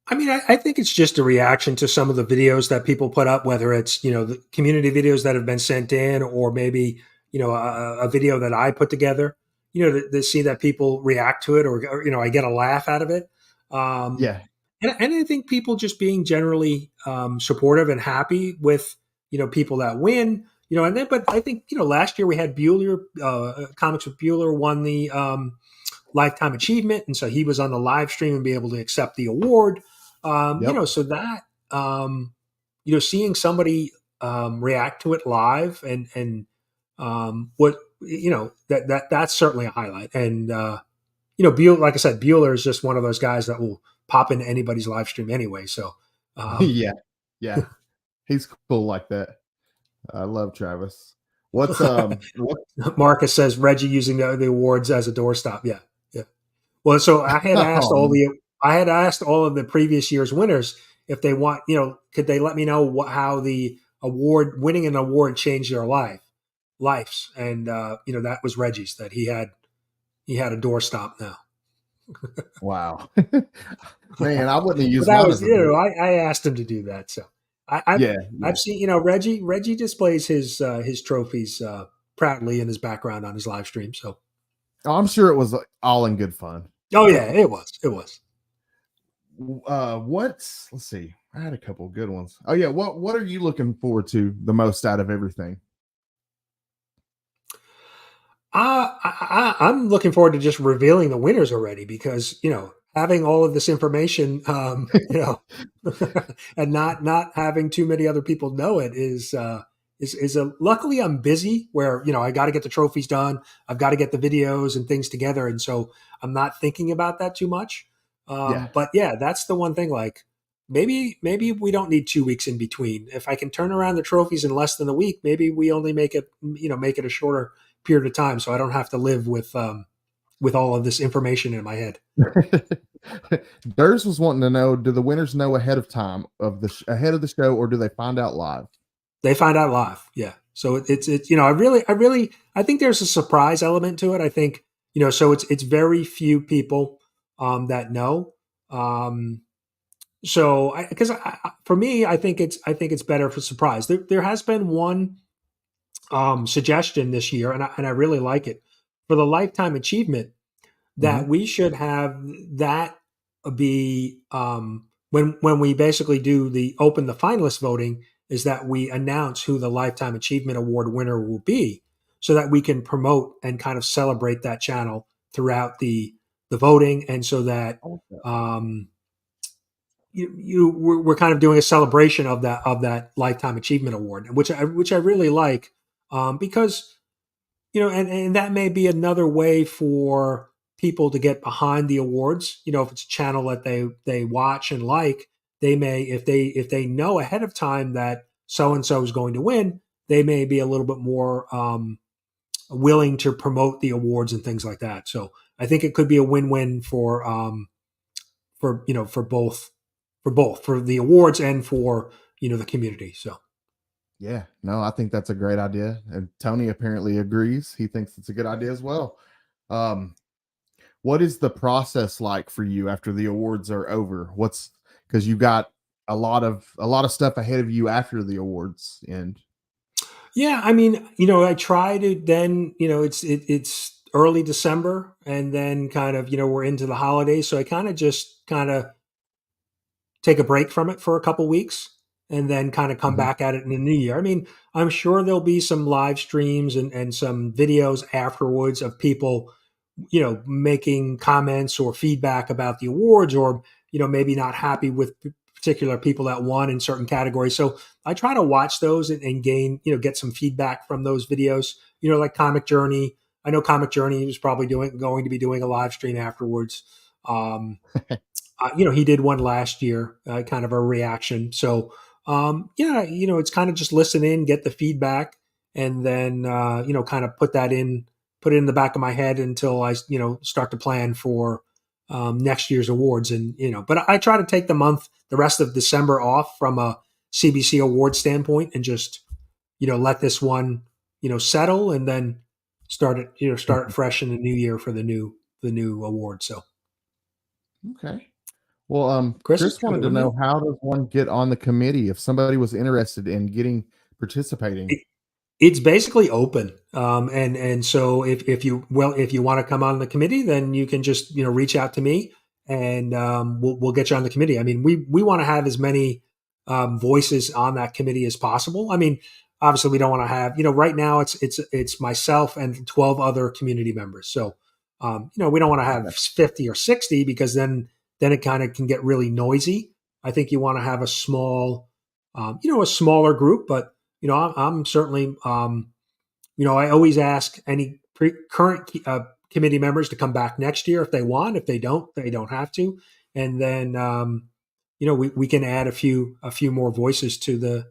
S4: I mean, I think it's just a reaction to some of the videos that people put up, whether it's, the community videos that have been sent in, or maybe, a video that I put together, to see that people react to it, or I get a laugh out of it.
S2: Yeah.
S4: And I think people just being generally supportive and happy with, people that win, but I think, last year we had Bueller, Comics with Bueller won the Lifetime Achievement. And so he was on the live stream and be able to accept the award. So that, seeing somebody react to it live and that's certainly a highlight. And, Bueller, like I said, Bueller is just one of those guys that will pop into anybody's live stream anyway. So,
S2: yeah, he's cool like that. I love Travis. What's
S4: Marcus says Reggie using the awards as a doorstop. Yeah. Well, so I had asked all of the previous year's winners if they want, could they let me know how the winning an award changed their lives. And, that was Reggie's, that he had a doorstop now.
S2: Wow. Man, I wouldn't have used
S4: that
S2: mine
S4: was,
S2: as a door.
S4: I asked him to do that. So I've seen, Reggie displays his trophies proudly in his background on his live stream. So
S2: I'm sure it was all in good fun.
S4: Oh yeah, it was.
S2: Let's see. I had a couple good ones. Oh yeah. What are you looking forward to the most out of everything?
S4: I'm looking forward to just revealing the winners already, because, having all of this information, and not having too many other people know it is luckily I'm busy where, I got to get the trophies done. I've got to get the videos and things together. And so I'm not thinking about that too much. But yeah, that's the one thing, like maybe we don't need 2 weeks in between. If I can turn around the trophies in less than a week, maybe we only make it a shorter period of time, so I don't have to live with all of this information in my head.
S2: Durs was wanting to know, do the winners know ahead of time ahead of the show, or do they find out live?
S4: They find out live. Yeah. So it's I think there's a surprise element to it. I think, so it's very few people that know. Because for me, I think it's better for surprise. There has been one suggestion this year, and I really like it, for the Lifetime Achievement, that we should have that be when we basically do the finalist voting, is that we announce who the Lifetime Achievement Award winner will be, so that we can promote and kind of celebrate that channel throughout the voting, and so that we're kind of doing a celebration of that Lifetime Achievement Award, which I really like, because and that may be another way for people to get behind the awards. If it's a channel that they watch and like, they may, if they know ahead of time that so and so is going to win, they may be a little bit more willing to promote the awards and things like that. So I think it could be a win-win for both for the awards and for the community. So
S2: yeah, no, I think that's a great idea, and Tony apparently agrees. He thinks it's a good idea as well. What is the process like for you after the awards are over? Because you've got a lot of stuff ahead of you after the awards end.
S4: Yeah, I mean, I try to then, it's early December, and then kind of, we're into the holidays, so I kind of take a break from it for a couple weeks, and then kind of come back at it in the new year. I mean, I'm sure there'll be some live streams and some videos afterwards of people making comments or feedback about the awards, or maybe not happy with particular people that won in certain categories. So I try to watch those and gain, get some feedback from those videos. Like Comic Journey. I know Comic Journey is probably going to be doing a live stream afterwards. He did one last year, kind of a reaction. So it's kind of just listen in, get the feedback, and then kind of put it in the back of my head until I start to plan for next year's awards. And but I try to take the rest of December off from a CBC Awards standpoint, and just let this one settle, and then start it fresh in the new year for the new award. So
S2: Okay. Well,
S4: Chris,
S2: Chris wanted to know, how does one get on the committee if somebody was interested in participating?
S4: It's basically open. And so if you want to come on the committee, then you can just, reach out to me, and we'll get you on the committee. I mean, we want to have as many voices on that committee as possible. I mean, obviously we don't want to have, right now it's myself and 12 other community members. So, we don't want to have 50 or 60, because then it kind of can get really noisy. I think you want to have a smaller group, but I'm certainly, I always ask any current committee members to come back next year if they want. If they don't, they don't have to. And then, we can add a few more voices to the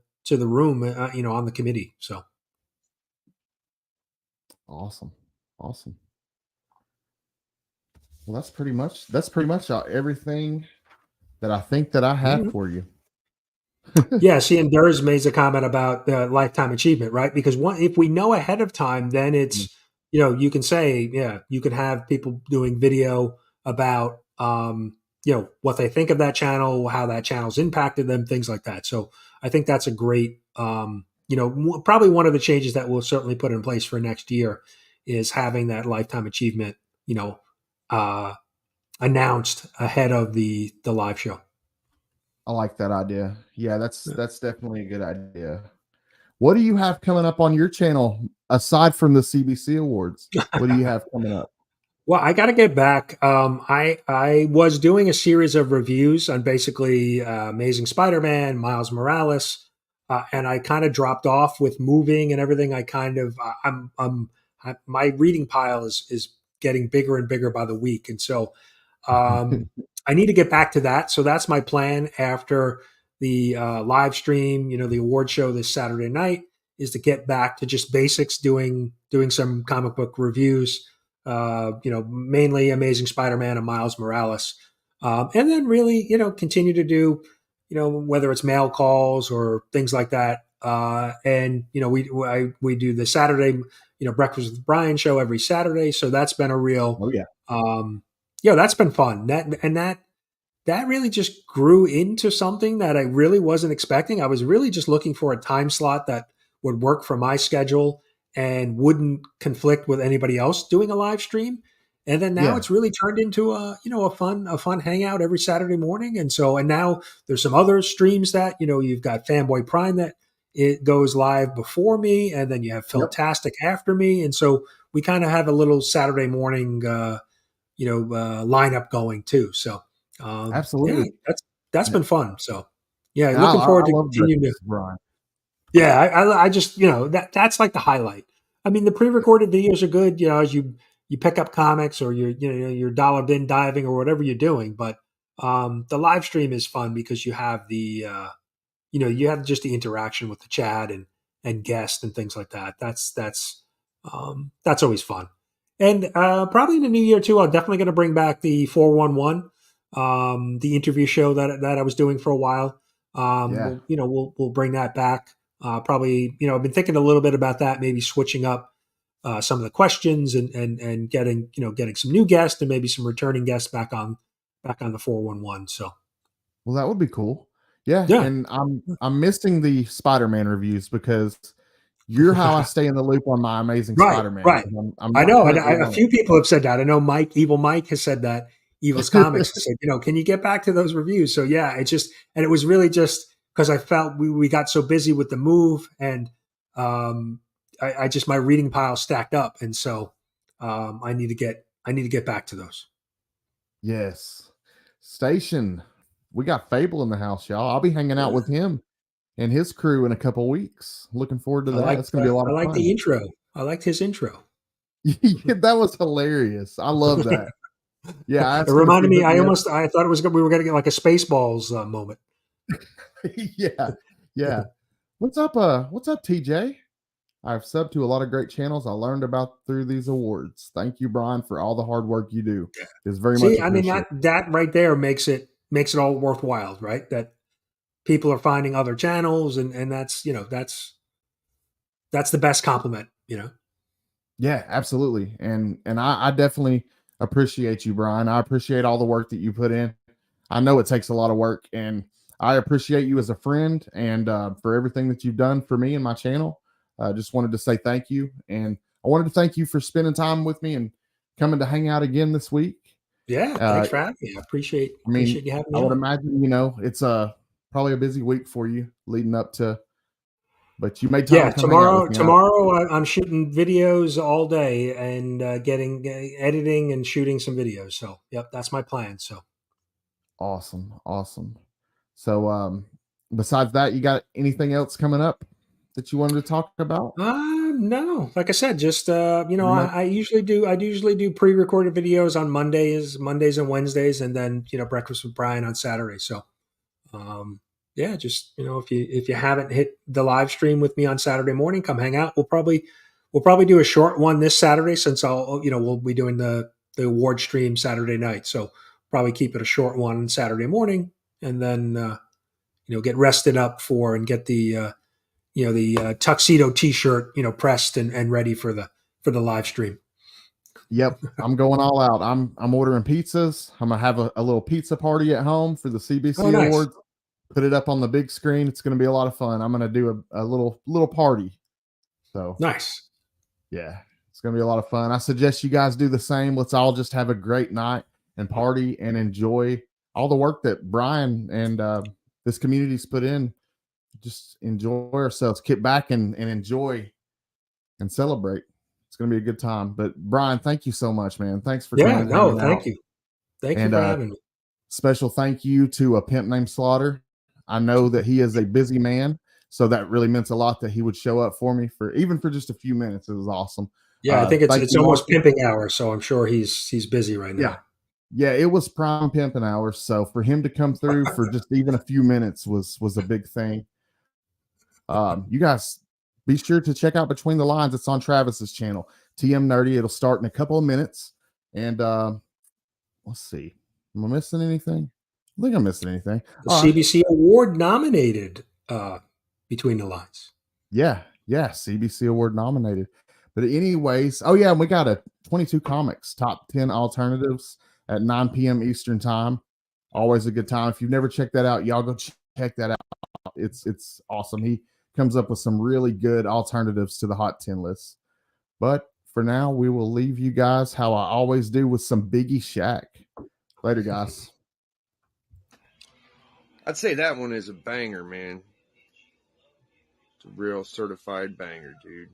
S4: room, on the committee. So.
S2: Awesome. Well, that's pretty much everything that I think that I have for you.
S4: Yeah, see, and Durs made a comment about lifetime achievement, right? Because if we know ahead of time, then it's, you can say, you can have people doing video about, what they think of that channel, how that channel's impacted them, things like that. So I think that's a great, probably one of the changes that we'll certainly put in place for next year is having that lifetime achievement, announced ahead of the live show.
S2: I like that idea. Yeah, that's definitely a good idea. What do you have coming up on your channel aside from the CBC Awards? What do you have coming up?
S4: Well, I got to get back. I was doing a series of reviews on basically Amazing Spider-Man, Miles Morales, and I kind of dropped off with moving and everything. My reading pile is getting bigger and bigger by the week, and so I need to get back to that. So that's my plan after the live stream, the award show this Saturday night, is to get back to just basics, doing some comic book reviews, mainly Amazing Spider-Man and Miles Morales. And then really, continue to do, whether it's mail calls or things like that. And, we do the Saturday, Breakfast with Brian show every Saturday. So that's been a real, that's been fun. That really just grew into something that I really wasn't expecting. I was really just looking for a time slot that would work for my schedule and wouldn't conflict with anybody else doing a live stream. And then now it's really turned into a fun hangout every Saturday morning. And now there's some other streams that, you've got Fanboy Prime that it goes live before me, and then you have Philtastic after me. And so we kind of have a little Saturday morning, lineup going too. So
S2: absolutely,
S4: that's been fun. So looking forward to continuing to.
S2: Brian.
S4: Yeah, I just that's like the highlight. I mean, the pre-recorded videos are good, as you pick up comics or you're dollar bin diving or whatever you're doing. But the live stream is fun because you have the you have just the interaction with the chat and guests and things like that. That's always fun. And probably in the new year too, I'm definitely going to bring back the 411, the interview show that I was doing for a while. We'll bring that back. Probably, I've been thinking a little bit about that, maybe switching up some of the questions and getting some new guests and maybe some returning guests back on the 411. So,
S2: well, that would be cool. Yeah. And I'm missing the Spider-Man reviews because you're how I stay in the loop on my Amazing Spider-Man.
S4: Right. I know. A few people have said that. I know Evil Mike has said that. Evil's Comics has said, can you get back to those reviews? So it was really just because I felt we got so busy with the move, and I just, my reading pile stacked up. And so I need to get I need to get back to those.
S2: Yes. Station. We got Fable in the house, y'all. I'll be hanging out with him and his crew in a couple weeks. Looking forward to that. It's going to be a lot of fun.
S4: The intro. I liked his intro.
S2: That was hilarious. I love that. Yeah,
S4: it reminded me. I thought it was we were going to get like a Spaceballs moment.
S2: yeah. What's up, TJ? I've subbed to a lot of great channels I learned about through these awards. Thank you, Brian, for all the hard work you do. It's very much appreciated.
S4: I mean, that right there makes it all worthwhile, right? That people are finding other channels, and that's that's the best compliment,
S2: Yeah, absolutely. And I definitely appreciate you, Brian. I appreciate all the work that you put in. I know it takes a lot of work, and I appreciate you as a friend and for everything that you've done for me and my channel. I just wanted to say thank you. And I wanted to thank you for spending time with me and coming to hang out again this week.
S4: Yeah, thanks for having me. I appreciate you having me.
S2: I would imagine, it's probably a busy week for you leading up to, but you made time.
S4: Yeah, tomorrow I'm shooting videos all day and editing and shooting some videos. So, yep, that's my plan. So,
S2: awesome. So, besides that, you got anything else coming up that you wanted to talk about?
S4: No. Like I said, just I usually do pre-recorded videos on Mondays and Wednesdays, and then Breakfast with Brian on Saturday. So, yeah, just if you haven't hit the live stream with me on Saturday morning, come hang out. We'll probably do a short one this Saturday since we'll be doing the award stream Saturday night. So probably keep it a short one Saturday morning, and then get rested up for and get the the tuxedo T-shirt pressed and ready for the live stream.
S2: Yep, I'm going all out. I'm ordering pizzas. I'm gonna have a little pizza party at home for the CBC Awards. Put it up on the big screen. It's going to be a lot of fun. I'm going to do a little party. So
S4: nice.
S2: Yeah, it's going to be a lot of fun. I suggest you guys do the same. Let's all just have a great night and party and enjoy all the work that Brian and this community's put in. Just enjoy ourselves, kick back and enjoy and celebrate. It's going to be a good time. But Brian, thank you so much, man. Thanks for coming.
S4: No, thank you. Thank you for having me.
S2: Special thank you to a pimp named Slaughter. I know that he is a busy man, so that really meant a lot that he would show up for me for just a few minutes. It was awesome.
S4: Yeah, I think it's almost pimping hours, so I'm sure he's busy right now.
S2: Yeah, it was prime pimping hours. So for him to come through for just even a few minutes was a big thing. You guys be sure to check out Between the Lines. It's on Travis's channel, TM Nerdy. It'll start in a couple of minutes. And let's see. Am I missing anything? I think I'm missing anything.
S4: The CBC Award nominated Between the Lines.
S2: Yeah, CBC Award nominated. But anyways, and we got a 22 Comics top 10 alternatives at 9 p.m. Eastern time. Always a good time. If you've never checked that out, y'all go check that out. It's awesome. He comes up with some really good alternatives to the Hot 10 list. But for now, we will leave you guys how I always do with some Biggie Shaq. Later, guys.
S5: I'd say that one is a banger, man. It's a real certified banger, dude.